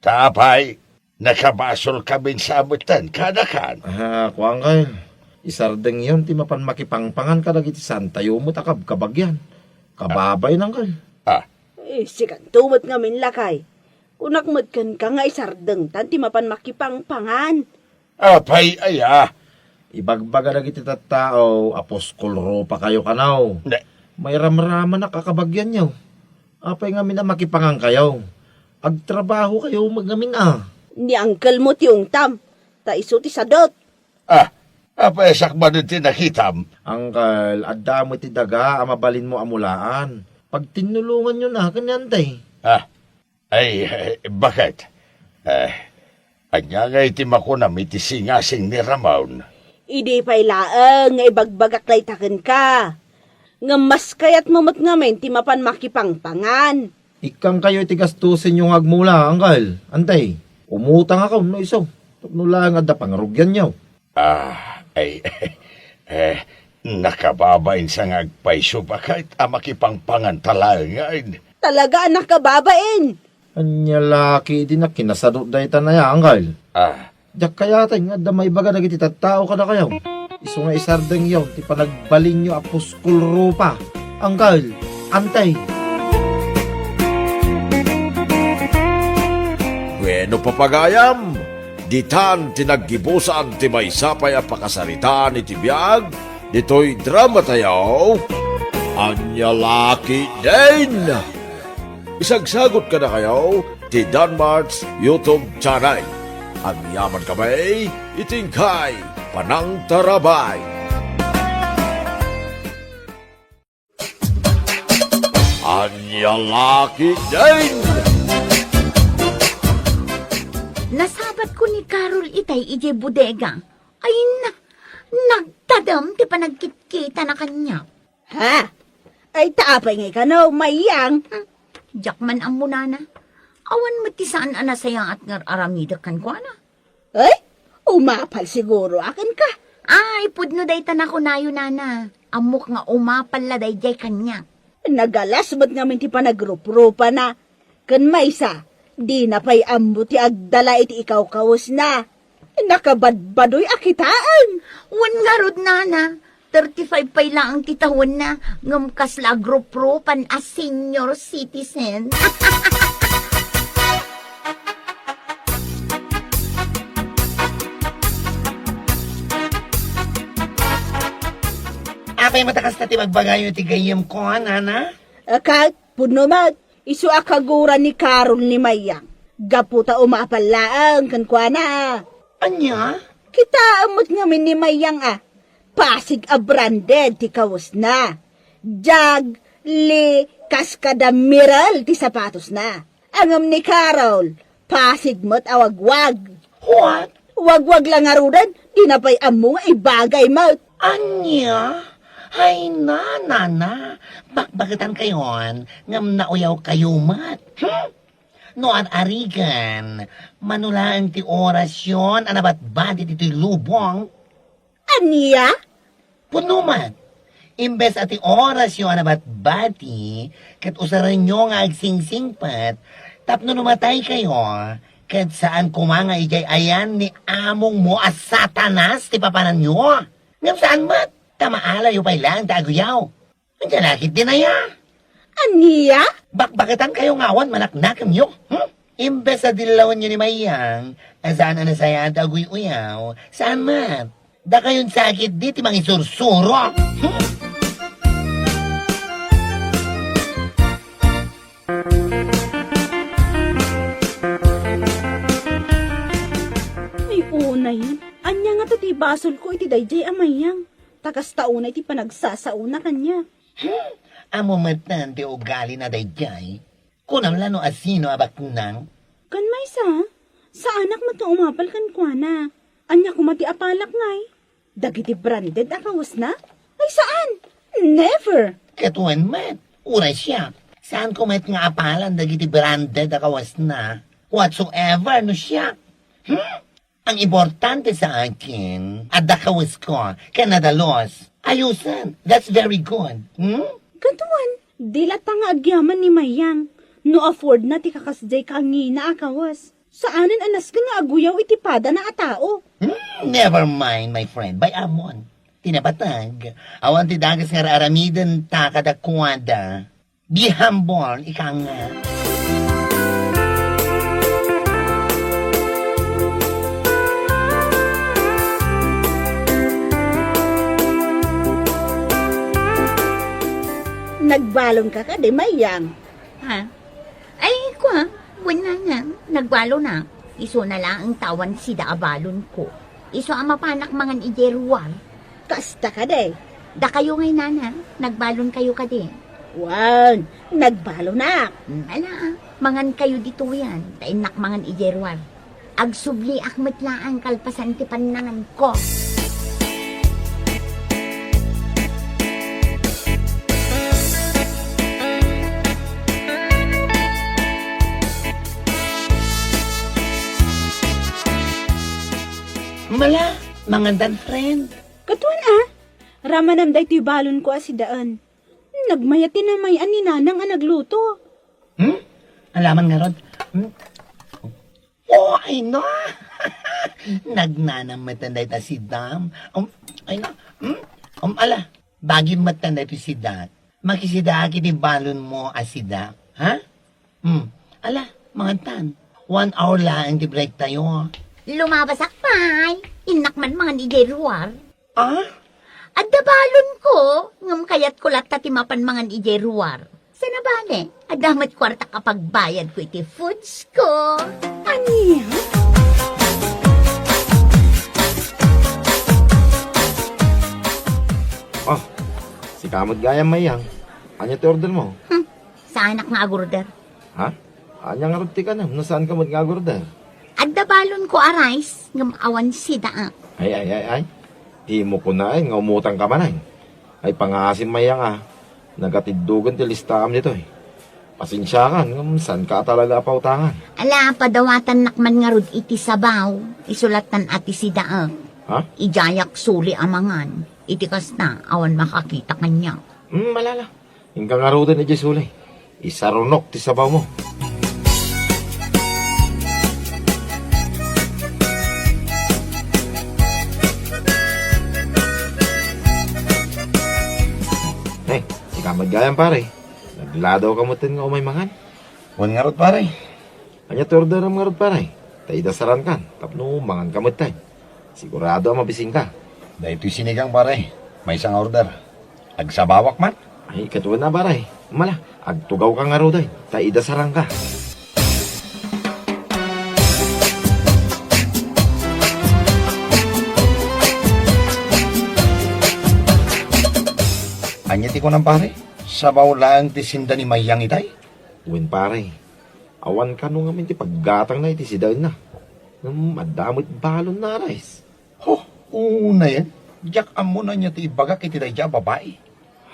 Tapay, nakabasol kami sa abutan, kadakan. Kuang kay. Isardeng yun, ti mapan makipangpangan ka dagiti santayo mo takab kabagyan. Kababay nang kay. Sikan tumot nga min lakay. Kunakmod kan ka nga isardeng tan ti mapan makipangpangan. Apay, Ibagbaga dagiti tattao, apos kulro pa kayo kanaw. Ne. May ramraman na kakabagyan nyo. Apay nga mina makipangang kayo. Agtrabaho kayo magamin Ni uncle mo ti ungtam. Ta iso ti sadot. Apay, sakman ti nakitam. Angkal, adda mo ti daga, amabalin mo amulaan. Pag tinulungan nyo na, kanyantay. Bakit? Anya nga iti makunam iti singasing ni Ramon. Idi pa'y laeng nga ibagbagak laytaken ka. Nga mas kayat mamot ngamen ti mapan makipangpangan. Ikang kayo iti gastusin yung agmula, angkal. Antay, umutang ako, no iso. Nula nga da pangrugyan nyo. Nakababain sa ngagpaiso pa kahit makipangpangan talangan. Talaga anak kababain. Anya laki din na kinasadot da itanaya, angkal. Diyak kaya tayo nga damay baga nagiti tattao ka na kayo. Iso nga isardeng yaw, ti panagbalin nyo apos kulro pa. Angkal, antay. Bueno papagayam, ditan tinaggibusan ti may sapay a pakasaritaan iti biyag, dito'y drama tayo, Anya Laki din! Isagsagot ka na kayo, ti Danmarts YouTube channel. Ang yaman kamay, itingkay, panang tarabay. Anya Laki din! Nasabat ko ni Carol itay ije bodega. Ay nagtadam ti panagkitkita na kanya. Ha? Ay taapay nga ikanaw, mayang. Jakman ang munana. Awan mo ti saan anasayang at ngar aramida kan ko na. Ay, umapal siguro akin ka. Ay, pudno day tanako nayo nana. Amok nga umapal la day jay kanya. Nagalas ba't ngamin ti panagrup-rupa na. Kan maysa, di na pa'y ambo ti agdala iti ikaw kawas na. Nakabadbadoy akitaan. Wan nga rod nana. 35 pay lang ang titawon na. Ngamkas la grup-rupan as senior citizen. Apay matakas na ti magbagayo ti gayem ko, nana? Kahit puno mat, isu akaguran ni Carol ni Mayang. Gaputa umapalaang kan kwa na. Anya? Kita amot ngamin ni Mayang Pasig a branded ti kawas na. Jag, li, kaskada miral ti sapatos na. Angam ni Carol, Pasig mo't awagwag. What? Wagwag lang arudan, di na pa'y amo nga ibagay mo't. Anya? Ay na. Bakbakitan kayon, ngam nauyaw kayo mat. No at arigan, manulaan ti orasyon, anabat ba di ti lubong? Aniya? Puno man. Imbes at ti orasyon, anabat bati, kat usaran nyo nga agsingsingpat, tapno numatay kayo, kat saan kumanga ijay ayan ni among mo as satanas ti papanan nyo. Ngam saan mat? Tamaala yung pailang taguyaw. Andiyan lakit din na ya. Aniya? Bakbakitan kayo ngawan manaknakam nyo. Imbes sa dilawan nyo ni Mayang, saan na saya daguy uyaw, saan mat? Da kayon sakit di ti mangisursuro. Ay, una yan. Anya nga to ti basol ko iti dayjay amayang. Takas tauna iti panagsasauna kanya. Amo matan ti ugali na dayjay. Kunam lano asino abaknang. Kan may sa anak mo to umapal kan kwa na. Anya kumati apalak ngay. Dagiti branded akawas na? Ay saan? Never. Katuan mat, uray siya. Saan ko met nga apalan dagiti branded akawas na? Whatsoever no siya. Ang importante sa akin, at dakawas ko, kanadalos. Ayusan, that's very good. Katuan, dila nga agyaman ni Mayang. No afford na ti kakasjay kangina akawas. Saanin anas ka nga aguyaw itipada na atao. Never mind, my friend, by amon. Tinabatag, awan ti dagas nga aramiden ta kadakwada. Be humble, ika nga. Nagbalong ka di Mayang. Ha? Ay, kwa, wala nga. Nagwalo na. Iso na lang ang tawan si daabalon ko. Iso ang mapanak mangan ijeruwar. Kasta ka di. Da kayo ngay nana, nagbalon kayo ka din. Wan, nagbalo na. Ala, mangan kayo dito yan. Tainak mangan ijeruwar. Agsubli akmet laang kalpasan ti panangan ko. Mala, mangandan friend. Katuan ramanam day ti balon ko si daan. Nagmayati na may ani nanang nagluto. Alaman nga rod. Oh, ay no. Nagnanamatan day ta si Dam. Ay no. Ala, bagi matan day si Dat. Makisidaki di balon mo asida. Ha? Ala, mangantan. 1 hour lang di break tayo. Lumabasak pay. Inak man mangan ijeruwar. Ah? Adda balon ko, ngam kayat ko latta ti mapan mangan ijeruwar. Sa nabane, adamat kwarta kapag bayad ko iti foods ko. Aniya? Oh, si kamot gaya Mayang. Anya ti order mo? Sa anak nga agurder. Ha? Anya nga ruti ka na. Nasaan kamot nga order? Adda balon ko arais, ngam awan si daak. Ay. Di mo ko na nga umutang ka man ay. Ay pangasim Mayang Nagatiddugan ti listam nito Pasensya ka, saan ka talaga pautangan? Ala, padawatan nakman nga rod iti sabaw, isulatan ati si daak. Ha? Ijayak suli amangan, iti kasta, awan makakita kanya. Malala. Hinggang arudan ni Jesulay. Isarunok ti sabaw mo. Magayang pare, nagladaw kamutin nga umay mangan. Wan nga rot pare. Anya torder ang nga rod pare. Taida saran kan, tapno mangan kamutin. Sigurado mabising ka. Dahito sinigang pare. May isang order. Agsabawak man. Ay, katuwa na pare. Mala, agtugaw ka nga roday. Taida saran ka. Anya ti ko ng pare. Sabaw lang ti sinda ni Mayang itay. Uwin pare, awan ka nung amin ti paggatang na iti si Dain na. Madamot balon na rice. Ho, una yan. Diyak amo na niya ti ibagak iti dayja babae.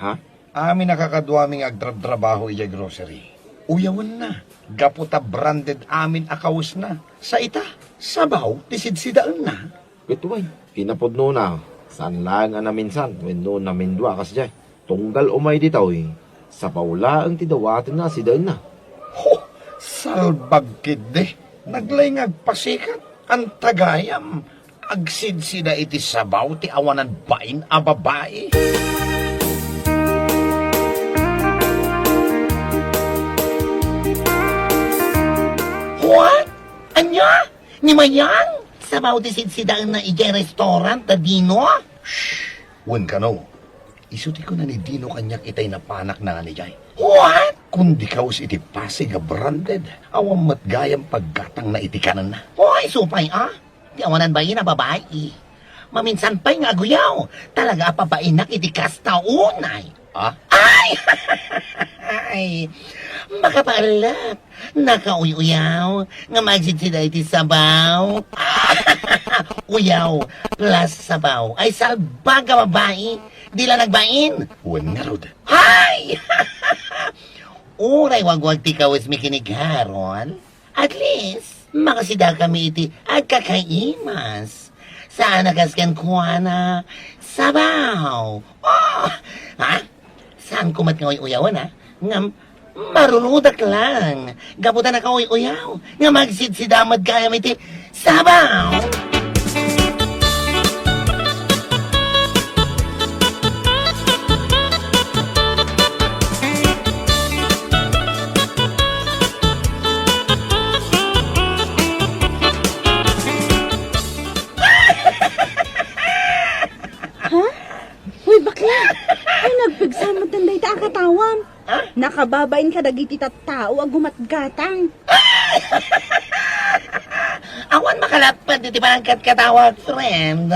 Ha? Amin nakakaduaming agtrab-trabaho iya grocery. Uyawan na. Gaputa branded amin akawis na. Sa ita, sabaw, tisidsidaan na. Ituway, pinapod na. Saan lang na minsan, when no namin dua kas jay. Tunggal umay ditaw sa paula ang tidawatin na si Dain na. Ho, salbag kid Naglay ngagpasikat. Ang tagayam. Agsidsida iti sabaw ti awanan bain a babae. What? Anya? Ni Mayang? Sabaw ti sidsidaan na ijay restaurant ta Dino? Wen ka no. Isuti ko na ni Dino kanyak itay na panak na ni Jay. What? Kundi kaus iti pasig a branded. Awam matgayam paggatang na iti kanan na. Hoy, supay Di awanan ba yun na babae? Maminsan pa'y nga guyaw. Talaga papainak iti kasta unay. Ah? Ay! Ay! Makapaalat. Nakauyaw. Nga magsidsida iti sabaw. Uyaw plus sabaw. Ay salbaga babae. Di lang nagbain. Wen nga rod. Hay! Uray wagwag ti kawis mi kinigharon. At least, makasida kami iti agkakaimas. Saan nakaskan kuha na sabaw. Oh! Ha? Saan kumat nga uyawan ha? Nga marunudak lang. Gaputan na ka uyaw. Nga magsidsidamad kaya iti sabaw. Uy, bakla! Ay, nagpigsamot ng dayta akatawam. Nakababain ka dagiti tattao ag gumatgatang. Awan makalapat iti parangkat katawag, friend.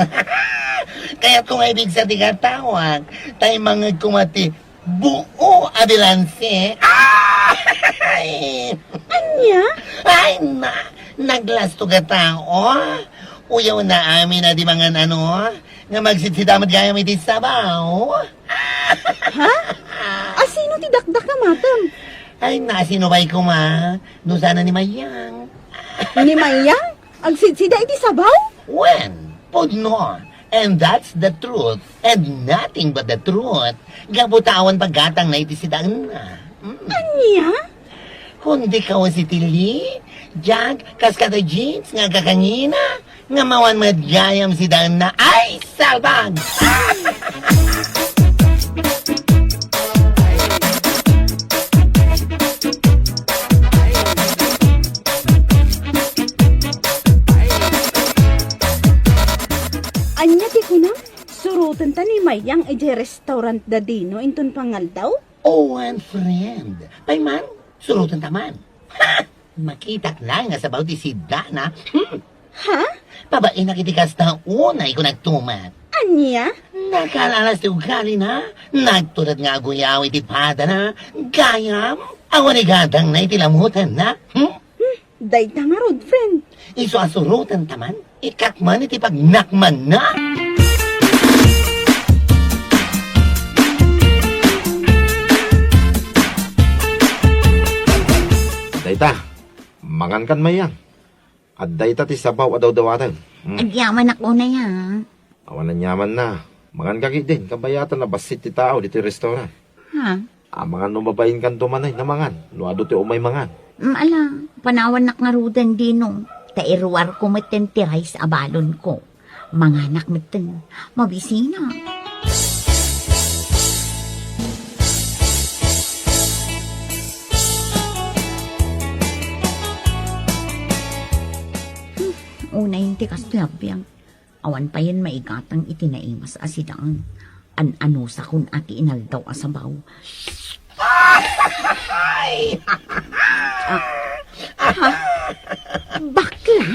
Kaya kung ibig sa di katawag, tayo mga kumati buo adilanse. Ay! Anya? Ay na! Naglasto ka tao. Uyaw na amin na di mga ano, nga magsitsidamad gaya may sabaw. Ha? Asino ti dakdak ka, matam? Ay na, sino ba'y kuma? No sana ni Mayang. Ni Mayang? Agsidsida iti sabaw? When? Pudno. And that's the truth. And nothing but the truth. Gabutawan paggatang na itisidaan na. Anya? Kundi ka si Tili, Jag, kaskada jeans, nga kakangina, nga mawan madgayam si daan na, ay, salbag! Anya ti kuna? Surutan ta ni Mayang iti restaurant da Dino inton pangal daw? Oh, and friend, payman, surutan taman. Ha! Makita lang nga sa bawti si Dana. Ha? Pabain na kitikas na unay ko nagtumat. Anya? Nakalalas ti ugali na, nagtulad nga guyaw iti pada na, gayam, awan gadang na itilamutan na. Dayta nga rod, friend. Iso asurutan taman, ikakman iti pagnakman na. Dayta, mangan kan Mayang. At dayta ti sabaw adaw-dawatan. Agyaman ako na yan. Awan na nyaman na. Mangan ka din, kabayatan na basit ti tao dito yung restaurant. Ha? Mangan numabayin kan tumanay na mangan. Luado ti umay mangan. Ala, panawan nak nga rudan Dino. Tairuar ko maten ti rice abalon ko. Manganak maten, mabisina. Una yung tikas labyang. Awan pa yan maigatang itinaimas asidaan. An-ano sa kun ati inaldaw asabaw. Bakla?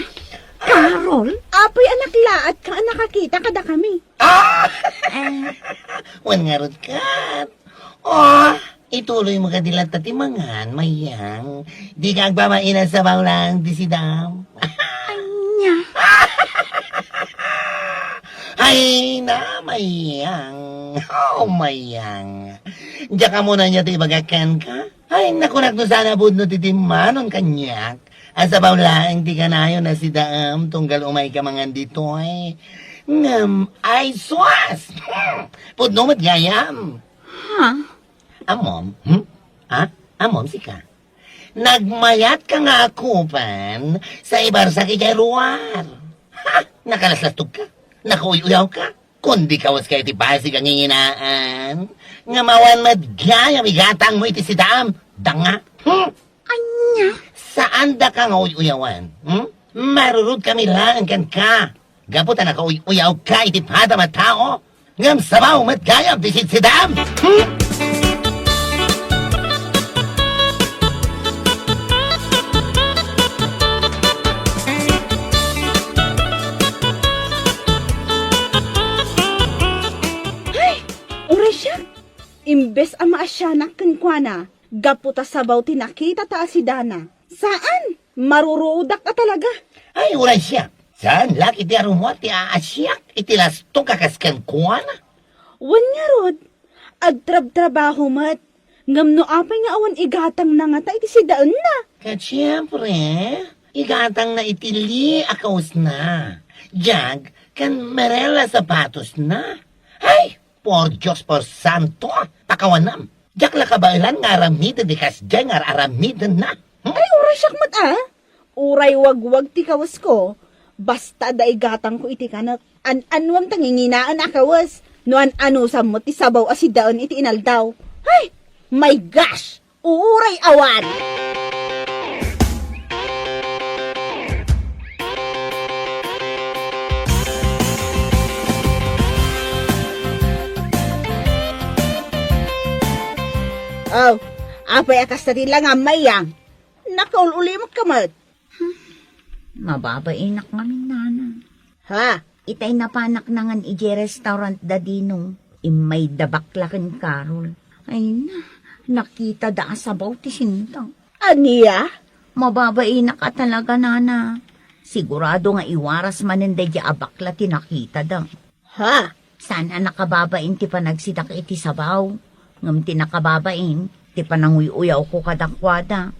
Carol? Apoy anak laat ka nakakita kada kami. Wan nga rod kat. ituloy mo ka dilat tatimangan, mayang. Di ka agbabain sa bawlang di si Dam. Anya. Ay na, mayang. Oh, mayang. Diyan ka muna niya ibagakan ka. Ay, nakunak no sana budno titimanon kanyak. Asa bawlang di ka na yun na si Dam tunggal umay ka mangan dito ay. Ngam, ay swas. Pudno matgayam. Ha? Amom? Ha? Amom, sika. Nagmayat ka nga akupan sa ibar sa kijaruar. Ha? Nakalaslatog ka? Nakauyaw ka? Kundi kawas kayo ti pasig ang inginaan. Nga mawan madgaya, migatang mo iti si Dam. Danga. Anya. Saan da ka nga uyawan? Marurod kami lang kan ka. Gaputa nakauyaw ka iti pada matao. Ngam sabaw madgaya, bisit si Dam. Uray siya. Imbes ang maasyanak kenkwana, gaputa sabaw tinakita ta si Dana. Saan? Marurudak ka talaga. Ay, uray siya. Saan laki ti arumot ti aasyak itilastong kakaskan kuwana? Wanya rod. Agtrab-trabaho mat. Ngam no apay nga awan igatang na nga ta iti si Daan na. Kat siyempre, igatang na itili akaws na. Jag, kan merela sapatos na. Ay, por Diyos, por santo, pakawanam. Jak la kabailan nga aramidan di kasjay nga aramidan na. Ay, uray siyak mat Uray wag-wag ti kawas ko. Basta da igatang ko iti kanak. An-anwam tanginginaan akawas. No an-ano sa mo ti sabaw asi Daan iti inaldaw. Ay, my gosh! Uray awan! Oh, apay akas na lang ang mayang. Nakaululimot ka mat. Mababainak kami, nana. Ha? Itay napanak na ngan ije restaurant da dinong. Imay dabaklakan Carol. Ay na, nakita da asabaw ti sintang. Aniya? Mababainak ka talaga, nana. Sigurado nga iwaras maninday di abakla ti nakita da. Ha? Sana nakababain ti panagsidak iti sabaw. Ngam ti nakababain, ti pananguyaw ko kadakwada.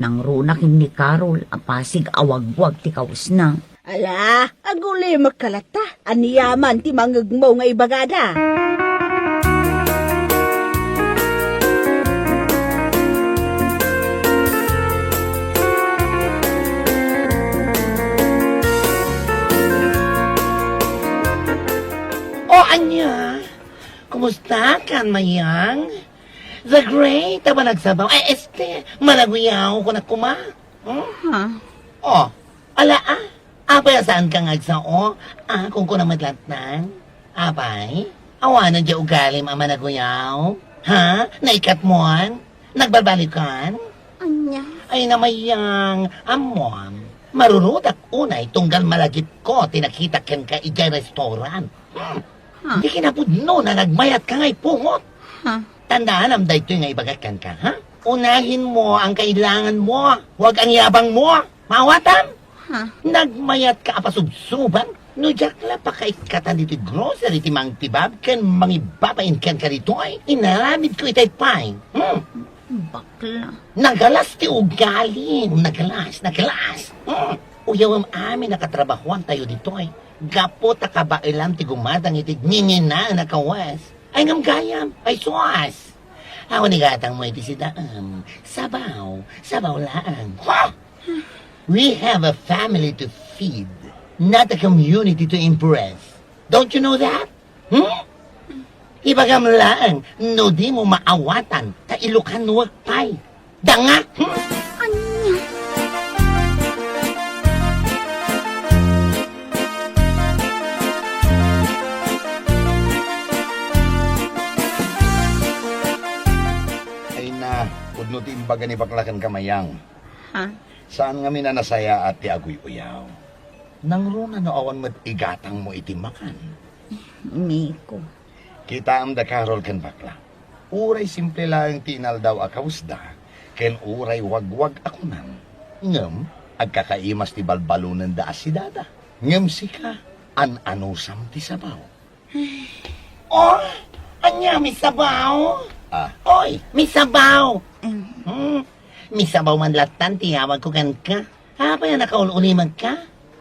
Nang runakin ni Carol, apasig awagwag ti kaus na. Ala, aguli magkalata. Aniyaman ti mangagmaw nga ibagada. O anya, kumusta kan mayang? The great, taba nagsabaw. Ay, malaguyaw ko na kuma. Ha? Oh, ala Apay, saan ka ngagsao? Kung ko na madlatnan? Apay, awanan di ugalim ang managuyaw? Ha? Naikat moan? Nagbabalikan? Anya? Ay namayang, amon. Marurudak unay tunggal malagip ko, tinakita ken ka ijay restaurant. Di kinapudno na nagmayat ka ngay pungot. Ha? Tandaan am daytoy nga ibagakan ka, ha? Unahin mo ang kailangan mo, huwag ang yabang mo. Mawatan? Ha? Nagmayat ka apasubsuban, no jakla pa kaikatan dito grocery ti mang tibab, ken mangibabain ken ka dito ay inaramid ko itay pain. Bakla. Nagalas ti ugali, nagalas. Uyawam amin nakatrabahuan tayo dito ay. Gapo ta kabailam ti gumadang iti ningina na kawas. Ay ngam gayam, ay suwas. Awan ni gatang mo iti si Daam. Sabaw lang. We have a family to feed, not a community to impress. Don't you know that? Ibagam lang, no di mo maawatan, kailukan wag pay. Danga! Anya? Ay na, pudno ti imbaga ni baklakan kamayang. Ha? Saan nga minanasaya at ti aguy-uyaw? Nang runa no awan mat igatang mo iti makan. Miko. Kita am da Carol ken bakla. Uray simple lang tinal daw akausda, ken uray wagwag ako nang. Ngem, agkakaimas ti balbalunan da asidada. Ngem sika, an-anusam ti sabaw. Oh, anya, may sabaw? Oy, may sabaw! May sabaw man latan, tiyawag ko kan ka. Pa yan nakaululimag ka?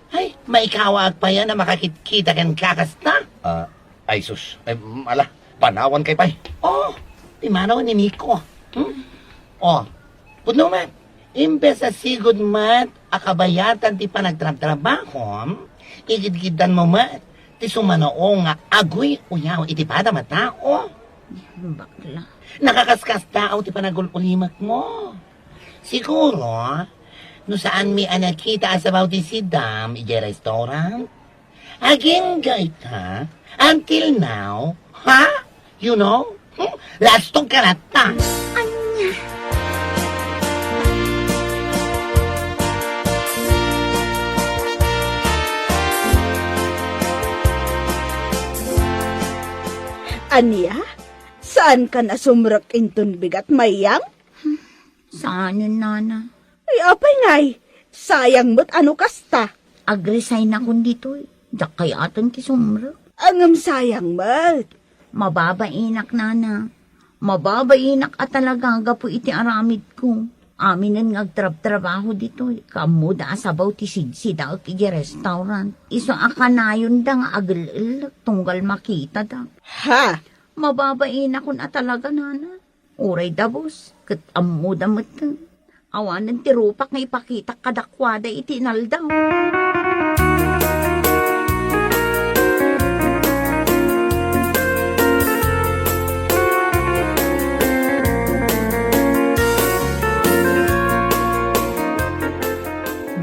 Ay, maikawag pa yan na makakita kan kakasta. Ay sus, ala, panawan kay pay. Oh, di manaw ni Nico. Oh, pudno man. Imbes sa sigod mat, akabayatan ti panagtrabaho, igid-gidan mo mat, ti sumanoo nga agoy uyaw iti pada matao. Bakla. Nakakaskas tao ti panagululimak mo. Siguro, no saan mi anakita asabaw ti sidam, iti restaurant? Aging gaita, until now, ha? You know? Lastong karata. Aniya? Saan ka nasumrak inton bigat mayang? Saan yun, nana? Ay, apay ngay. Sayang mo't ano kasta. Agresign ako dito eh. Dak kaya atan ti sumra. Angam sayang mo't. Mababainak, nana. Mababainak at talaga po iti aramid ko. Aminan nga agtrab-trabaho dito eh. Kamu da asabaw ti sidsida at iti restaurant. Iso akanayon da nga agil tunggal makita da. Ha? Mababainak ko na talaga, nana. Uray dabos. Kat amu damot ka. Awanan ti rupak nga ipakita kadakwada iti inaldaw.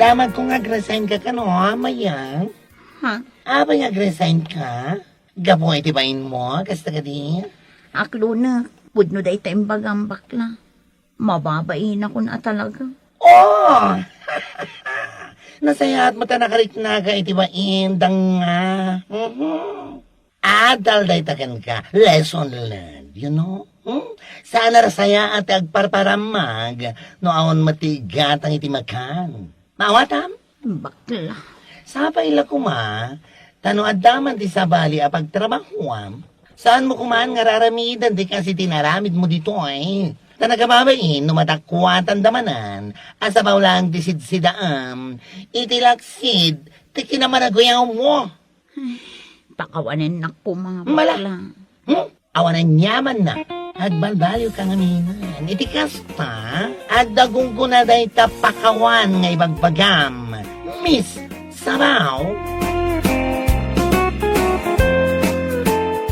Damag kung ag-resign ka no, mayang? Ha? Abang ag-resign ka? Gapo iti bain mo, kasta ka di? Aklo na. Pudno da ita imbagang bakla. Mababain ako na talaga. Oh! Nasayaat mo ta nakariknaga iti bain, dang nga. Adal da itakan ka. Lesson learned, you know? Sana rasaya at agparparamag no aon matigat ang iti makan. Mawatam? Bakla. Sapay la kuma, tano adaman ti sabali a pagtrabahuam. Saan mo kumaan nga raramidan di kasi tinaramid mo dito eh. Na nagamabain, numatakwatan damanan, asabaw lang ti sidsidaam, itilaksid, ti kinamanagayaw mo. Pakawanan na ko mga Mala. bakla. Awanan yaman na. Agbalbaliw ka nga minan. Iti kasta, agdagong ko na dahi pakawan nga ibagbagam. Miss Sabaw.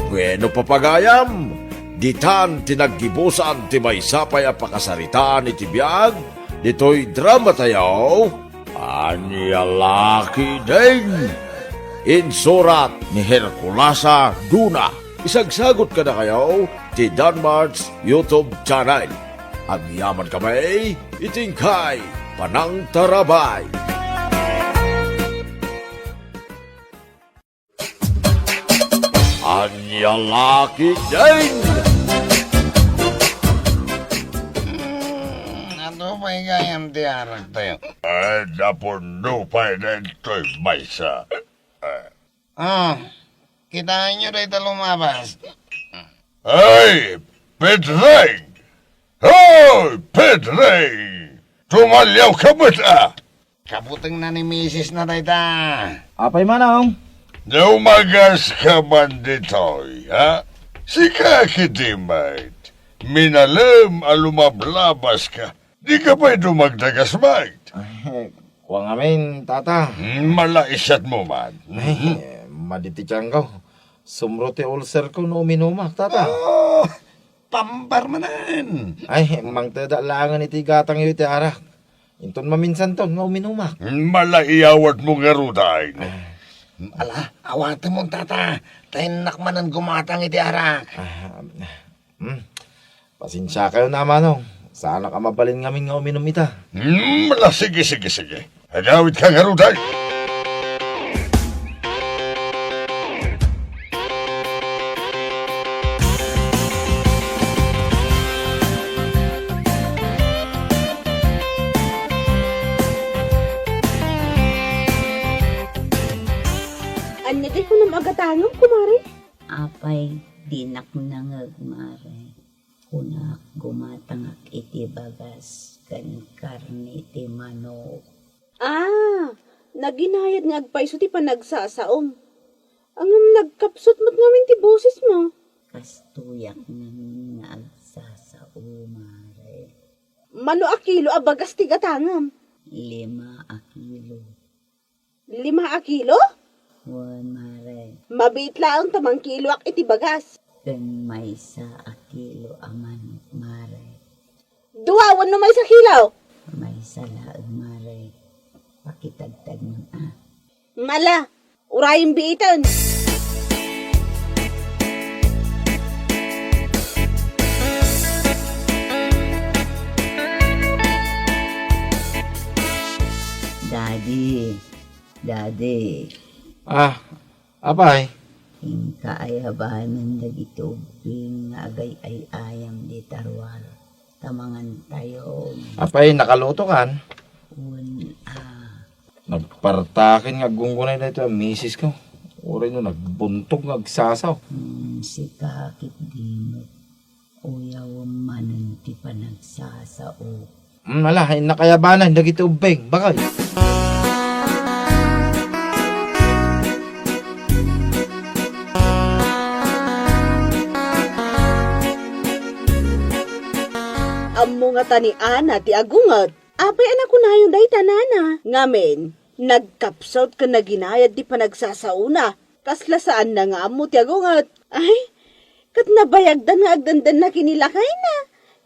Bueno papagayam, ditan tinaggibusan ti may sapay a pakasaritaan iti biyag, dito'y drama tayo, Anyalaki din. Insurat ni Herculasa Duna. Isagsagot ka na kayo ti Danmarts YouTube channel. Agyaman kami, itingkay, panang tarabay. Anyalaki din! Ano pa gayam ti arak tayo? Napuno pa ito'y maysa. Kitaan nyo rito lumabas. Ay, Pedreng! Hoy, Pedreng! Tumalyaw ka ba ta? Kabuting na ni Mrs. na tayta. Apay manong. Naumagas ka man dito'y, ha? Sika kitimait. Minalam alumablabas ka. Di ka ba'y dumagdagas, mate? Kuwang amin, tata. Malaisat mo man. Madititsang ko. Sumro ti ulcer ko no uminumak, tata. Oh, pambar manan. Ay, mang tadalangan iti gatang iti arak. Inton maminsan ton, nga uminumak. Malaiyawat mo nga ruday. Ala, awate mo tata. Tayinak manan gumatang iti arak. Pasensya kayo naman, no. Sana ka mabalin ngamin nga uminom ita. Sige. Agawit ka nga ruday. agatangam, kumari. Apay, dinak nangag mare. Kunak gumatangak iti bagas kan karne iti manok. Naginayad nga agpaiso ti panagsasaom. Ang nagkapsot mo't ngamin ti boses mo. Kastuyak namin nga agsasao mare. Mano a kilo abagas ti gatangam? 5 a kilo. 5 a kilo? Wan mare. Mabit laang tamang kilo ak iti bagas. Kan may 1 a kilo a manok mare. Duwawan no may sa kilaw. May salaang mare. Pakitagtag ng Mala, urayang biitan. Daddy, Apay? hingka ayabanan dagiti ubing nga agay ay ayam di tarwar. Tamangan tayo. Apay, nakaluto kan? Nagpartakin nga gungunay na ito ang misis ko. Uri no, nagbuntog nga agsasaw. Si kakit di mo. Uyaw manan ti panagsasao. Ala, ay nakayabanan, dagiti ubeng, bakay. Ammo nga tani ana ti agungot. Apay anak ko na yung day tanana. Ngamen, nagkapsot ka na ginayad di panagsasauna. Kasla saan na nga amo ti agungot. Ay, kat nabayagdan nga agdandan na kinilakay na.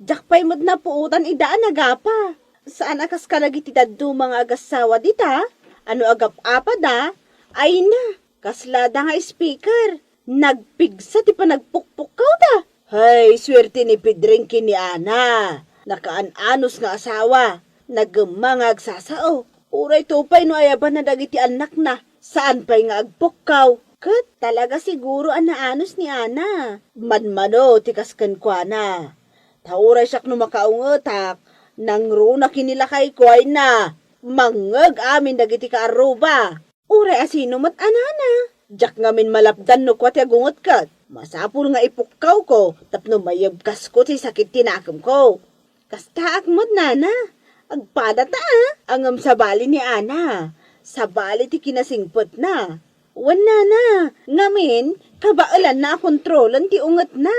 Jakpay mo't na puutan idaan agapa. Saan akas ka nagitidado mga agasawa dita? Ano agap apa da? Ay na, kasla da nga speaker. Nagpigsa ti panagpukpukaw da. Hay, swerte ni Pedring kini Ana. Nakaan-anos nga asawa. Nagmangag sasao. Uray tupay no ayaban na dagiti anak na. Saan pa'y nga agpukaw? Kat talaga siguro anaanos ni Ana. Manmano tikaskan kwa na. Tauray siyak no makaungotak. Nang runa kinilakay ko ay na. Mangag amin dagiti kaaruba. Uray asino mat anana. Jak ngamin malapdan no kwa ti agungot kat. Masapul nga ipukaw ko. Tapno mayabkas ko ti sakit tinakam ko. Kastaak mo't nana. Agpadata angam sa bali ni Ana. Sa bali ti kinasingpot na. Wan nana. Ngamin, kabaalan na kontrolan ti ungat na.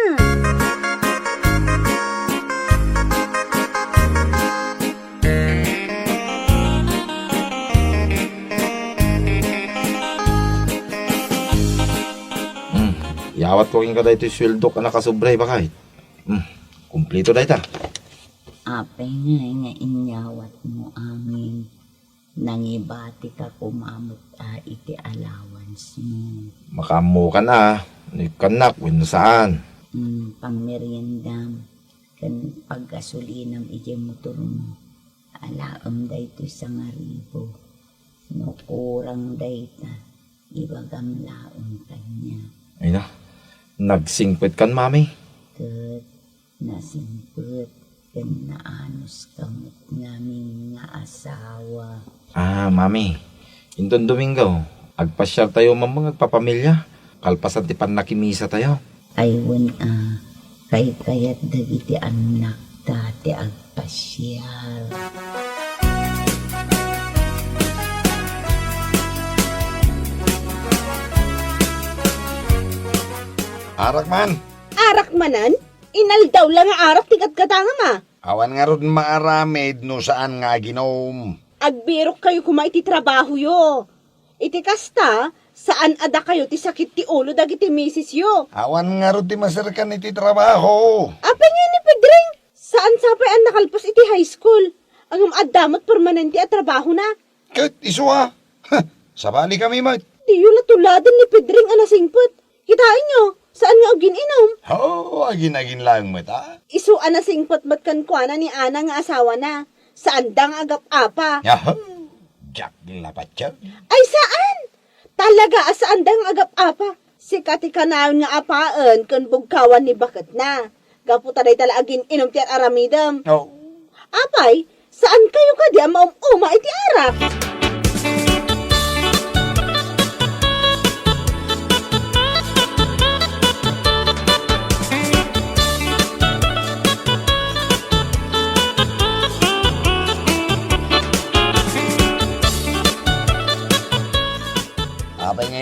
Yawat ko king kada ito sweldo ka nakasubray bakay. Kumplito da ita. Apay nga inyawat mo amin. Nangibati ka kumamot iti allowance mo. Makamu ka na. Ikanak, win saan. Pangmeriendam. Kan paggasolinam iti motor mo. Alaam da ito sa ngaribo. No kurang da ita. Ibagam laong kanya. Ay na, nagsingpit kan mami. Kat nasimput. Kan naanos kamot ngamin nga asawa. Mami, inton Domingo, agpasyal tayo mamang agpapamilya. Kalpasan ti nakimisa tayo. Aywan kay kayat dagiti anak dati agpasyal. Arak man. Arak manan? Inaldaw lang nga arak tikat katanga ma. Awan nga ron maaramid no saan nga ginom. Agbirok kayo kumay ti trabaho yo. Iti kasta, saan ada kayo ti sakit ti ulo dagiti misis yo. Awan nga ron di masarkan iti trabaho. Apa nga ni Pedring? Saan sapay ang nakalpos iti high school? Ang adamot permanente at trabaho na. Kat isuha. Sabali kami mat. Di yun natuladan ni Pedring anasingpot. Kitain nyo, saan nga agin inom? Agin-agin lang mat Isu anasingpot mat kankwana ni Ana nga asawa na. Saan dang agap apa? Jack lapat siya. Ay saan? Talaga saan dang agap apa? Si katika naon nga apaan kun bugkawan ni bakat na. Gaputa day tala agin inom ti aramidam. Apay, saan kayo ka di uma iti arak?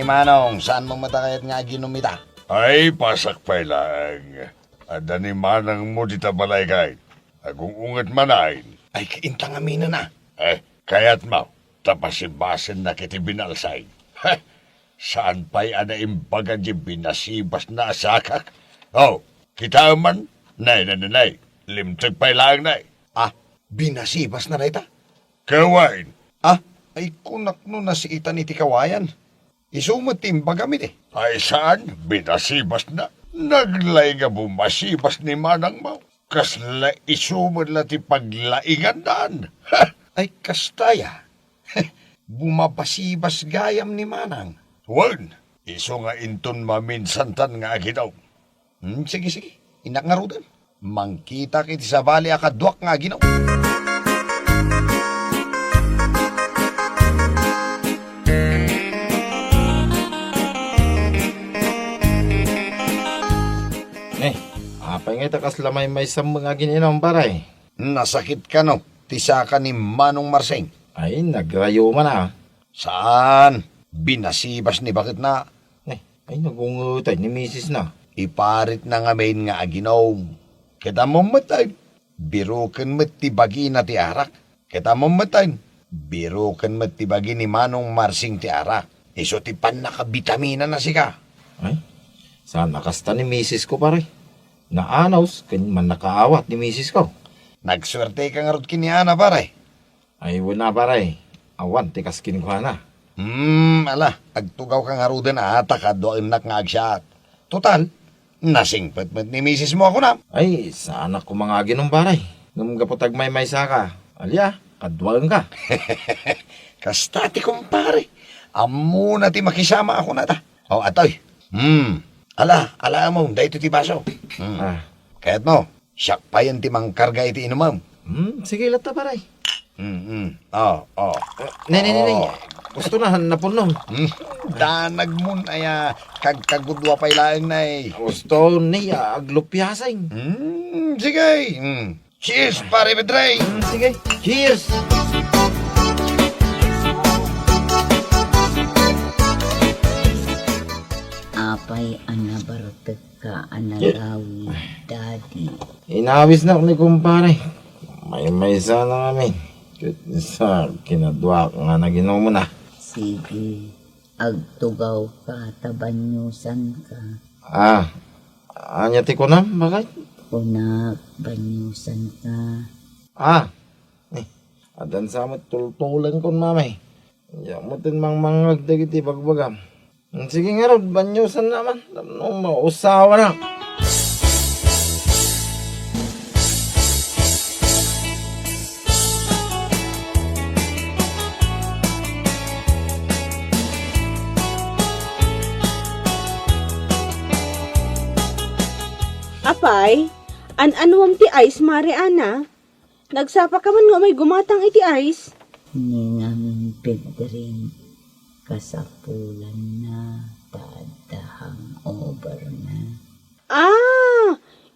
Manong, saan mo matakayat nga ginumita? Ay, pasak pa lang. Ada ni manang mo dita balay kahit. Agong ungat manain. Ay, kaintang amina na. Kaya't mo, tapasibasin na kiti binalsay. Saan pa'y ana imbagan di binasibas na asakak? Oh, kita man, nay, limtag pa'y lang, nay. Binasibas na na ita? Kawain. Ay kunak no na si ita ni Tikawayan. Isumot timba gamit Ay saan, binasibas na. Naglay nga bumasibas ni manang mo. Kasla isumod la ti paglaingan daan. Ay kastaya. Bumabasibas gayam ni Manang. Wan, iso nga inton maminsantan nga aginaw. Sige. Inak nga rudan. Mangkita kiti sa bali akadwak nga ginaw. Apay nga takas lamay may sa mga gininom paray. Nasakit ka no. Tisa ka ni Manong Marseng. Ay, nagrayo man Saan? Binasibas ni bakit na? Ay, nagungutay ni Mrs. na. Iparit na nga main nga aginom. Kita mo matay. Birukan mo ti bagi na ti arak. Kita mo matay. Birukan mo ti bagi ni Manong Marsing ti arak. Iso ti pan nakabitamina na sika. Ay, saan nakasta ni Mrs. ko pare? Naanaws, man nakaawat ni Mrs. ko. Nagswerte ka nga rot kiniana pare. Ay, wala pare. Awan, tikas kinuha na. Ala, agtugaw ka nga rudan ata ka doon nak nga agsyat. Total, nasingpet met ni Mrs. mo ako na. Ay, saan ako mga ginong pare? Nung kaputag may saka. Alya, kadwang ka. Kastati kumpare. Amo na ti makisama ako na ta. O, atoy. Ala mo, dahil ito ti baso. Kaya't mo, siyak pa yan ti mangkarga iti inumam. Sige, lata pare. Ne. Gusto na, napuno. Danag mo na kagkagudwa pa ilaang na Gusto niya, aglupyasing. Sige. Cheers, pare Pedray. Sige, cheers! Apay anabarotag ka anagawi, daddy. Inawis na ako ni kumpare. May sana kami. Sa kinadwa nga naginom mo na. Sige, agtugaw ka, tabanyusan ka. Anyati ko na, bakit? Kunak, banyusan ka. Adan sa mo tultulan kon mamay. Yamutin mang mangagdagiti bagbagam. Sige nga ron, banyusan naman. Nung mausawa na. Apay, anuam ti ice, Mariana? Nagsapa ka man nga may gumatang iti ice? Ningamin pigdring kasapulan na, tadahang over na.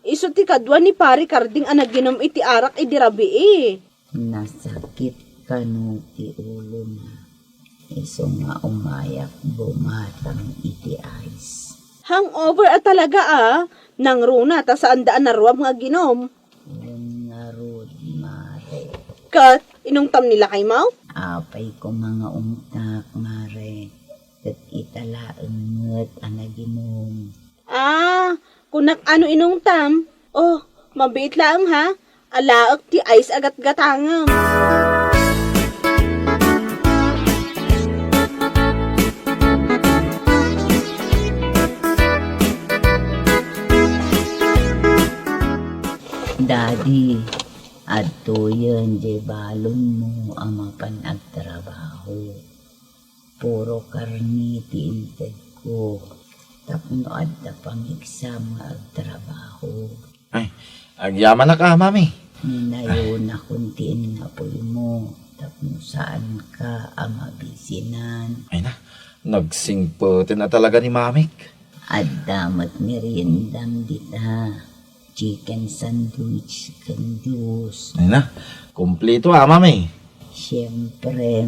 Iso ti kadwa ni pari karding anaginom iti arak idirabi Nasakit ka no ti ulo na. Iso nga umayak bumatang iti ice. Hangover at talaga nang runa ta saan daan na ruwam nga ginom. Ungarod mare. Kat, inong tam nila kay Mau? Apay ko mga umtak mare. Kat italaang ngat anaginom. Kunak ano inong tam? Oh, mabait lang ha. Alaak ti ice agat gatangam. Daddy, adto yan di balon mo ang mapanagtrabaho. Puro karni tiintag ko. Tapno adda pang exam nga agtrabaho. Ay, agyaman na ka, mami. Ninayo na kuntiin na po mo. Tapno saan ka ang mabisinan. Ay na, nagsingputin na talaga ni mamik. Adamat meriendam dita. Chicken sandwich kan juice. Ay na, kumplito mami. Siyempre,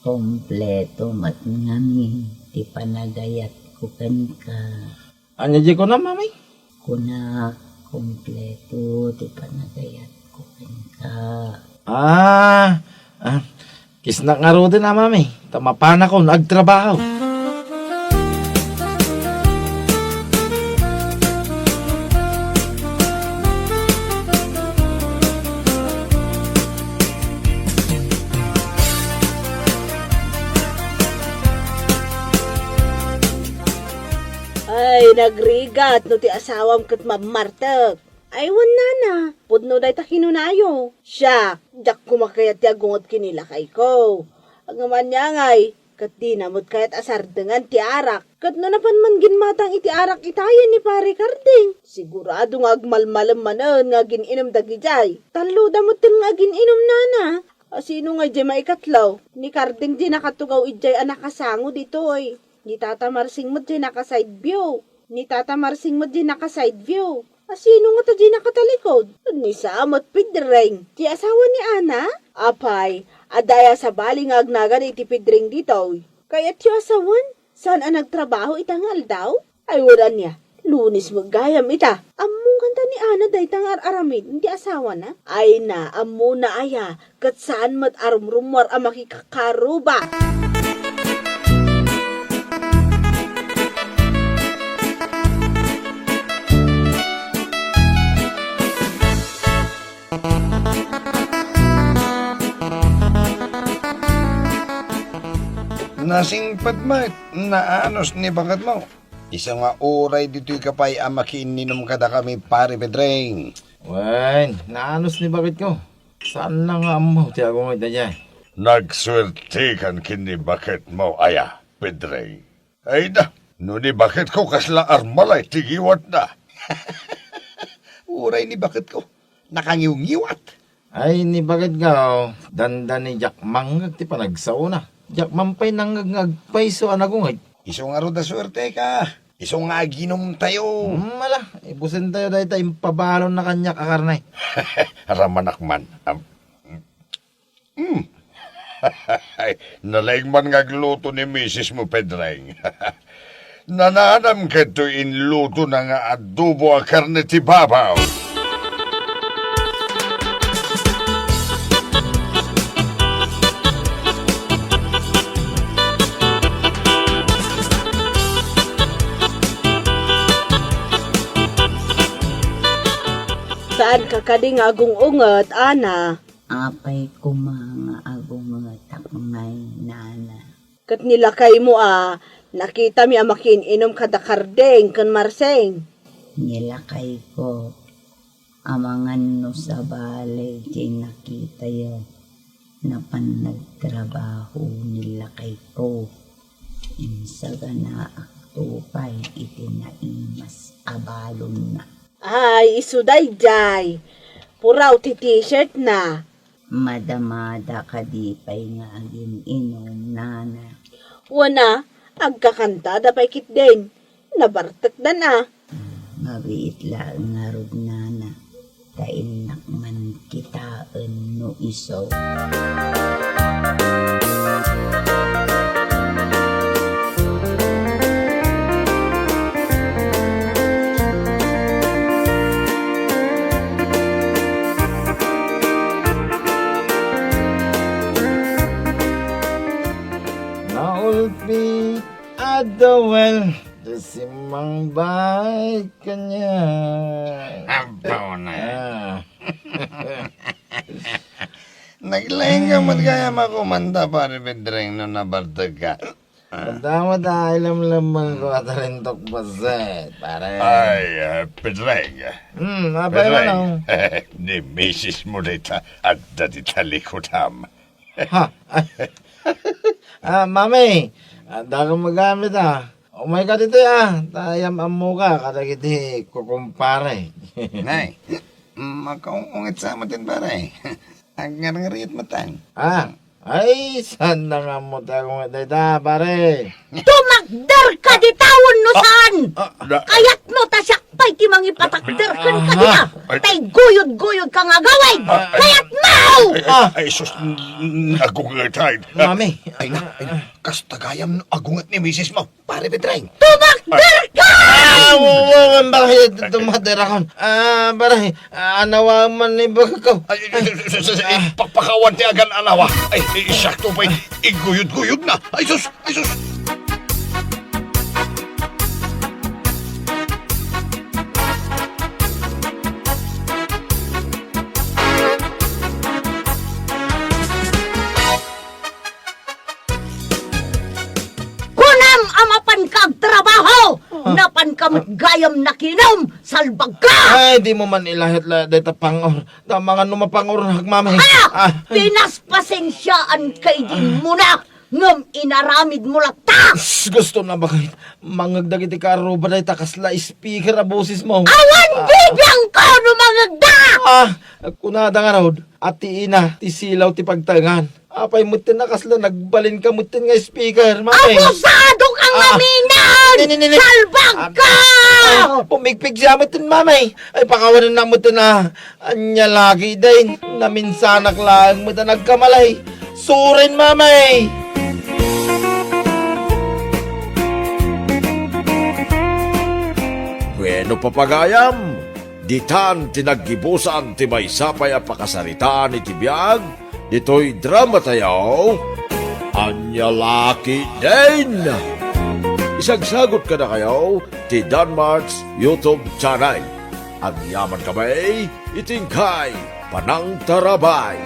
Kompleto mat ngami, ti panagayat ko kan ka. Anya di ko na, mami? Kuna kompleto, ti panagayat ko kan ka. Kisnak nga ro din na, mami. Tamapan ako, nagtrabaho. Ay, nagrigat no ti asawam kat mamartek. Ay, wala na. Pudno day ta kinunayo. Siya, jak kumakayat ti agungot kinilakay ko. Ang naman niya ngay, kat di namot kayat asar dengan ti arak. Kat no napanman ginmatang iti arak itayan ni pare Karding. Sigurado nga agmalmalam manan nga gininom dagijay. Talo damot din nga gininom nana. Sino nga di maikatlaw? Ni Karding di nakatugaw ijay anak kasango dito ay. Ni Tata Marsing mo di naka-side view. Ni Tata Marsing mo di naka-side view. Sino nga ta di nakatalikod? Ni Samot Pidring. Ti asawa ni Ana? Apay, adaya sa bali nga agnagan iti Pidring dito. Kaya ti asawan? Saan ang nagtrabaho itangal daw? Ay wala niya. Lunis magayam ita. Among kanta ni Ana day tangar aramid. Hindi asawa na? Ay na, amo na aya. Kat saan mat arumrumwar ang makikakaruba? Nasingpad mat, naanos ni bakat mo. Isa nga oray dito'y kapay amakiininom kada kami pare Pedreng. Wen, naanos ni bakit ko? Saan na nga mo, ti ako nga dyan? Nagswerte kan kini bakit mo aya, Pedreng. Ay da, no ni bakit ko kasla armalay tigiwat na. Oray ni bakit ko, nakangiw-ngiwat. Ay, ni bakit ka, dandan ni Jack Manggag, ti panagsaw na. Jack Mampay nangagpay so anagungay. Iso nga ro da swerte ka. Iso nga ginom tayo. Mala, ibusin tayo dahil tayong pabalon na kanya kakarnay. Ramanakman. Nalaing man ngagluto ni misis mo, Pedreng. Nananam ka to inluto na nga adobo a karne ti babaw. Saan ka kading agong ungat, Ana? Apay ko mga agong mga takmay nana. Kat nilakay mo nakita mi amakin inom kada Karding kan Marseng. Nilakay ko amangan no sa balay di nakita yo na panagtrabaho nilakay ko. Insaga na aktupay itinaimas abalon na. Ay, isuday jay. Puraw ti t-shirt na. Madamada ka di pa'y nga aging inom nana. Wana, agkakanta da pa ikit din. Nabartak da na. Mabiit lang nga rod nana. Kainak man kitaan no iso. Naulpi at the well, simang bahay kanya. Abaw na. Ah. Naglaing ka magkaya makumanda pare Pedreng no nabartag ka. Tama dahil lamang ko at rintok baset, pare. Ay, Pedreng. Abay mo lang. Ni misis mo dita at dati talikutam. Ha? Mami, anda ka magamit Oh my God, ito tayam amo ka, kadagiti kukumpare. Nay, makaungit sa matin pare. Ang ngarangariit matang. Ay, saan na nga mo tayo kung pare? Tumagdar ka di tawon no saan! Kayat mo tasakpay Ay, ti mangipatakder kan ka diya. Tay guyod-guyod ka nga gawin. Kaya't mau! Ay, sus, nagungatay. Mami, Ay na, kastagayam agungat ni misis mo, pare Petrain. Tumakder ka! bakit tumader ako? Baray, anawa man ni Bagaw. Pagpakawan ti agan alawa. Ay, isakto pa, iguyod-guyod na. Ay, sus, ay, sus. Kunam amapan kag trabaho! Napan kamot gayam na kinom! Salbag ka! Ay, di mo man ilahit deta pangor. Da mga numapangor hagmamay. Pinaspasensyaan kay din mo na! Ngam inaramid mo lata! Gusto na ba kayo? Mangagdag iti karo ba day takasla speaker a boses mo? Awan bibiyang ka numangagda! Kunada nga raw, ati ina, ti silaw ti pagtangan. Apay mutin na kasla, nagbalin ka mutin nga speaker, mamay. Abusado kang aminan! Nini. Salbag ka! Pumigpig siya mutin, mamay. Ay, pakawanan na mutin na. Anya lagi din, naminsanak lang mutin nagkamalay. Surin, mamay. Bueno papagayam, ditan tinaggibusan ti may sapay a pakasaritaan iti biyag, dito'y drama tayo, anya laki din. Isagsagot ka na kayo ti Danmarks YouTube channel. Ang yaman kamay, itingkay, panang tarabay.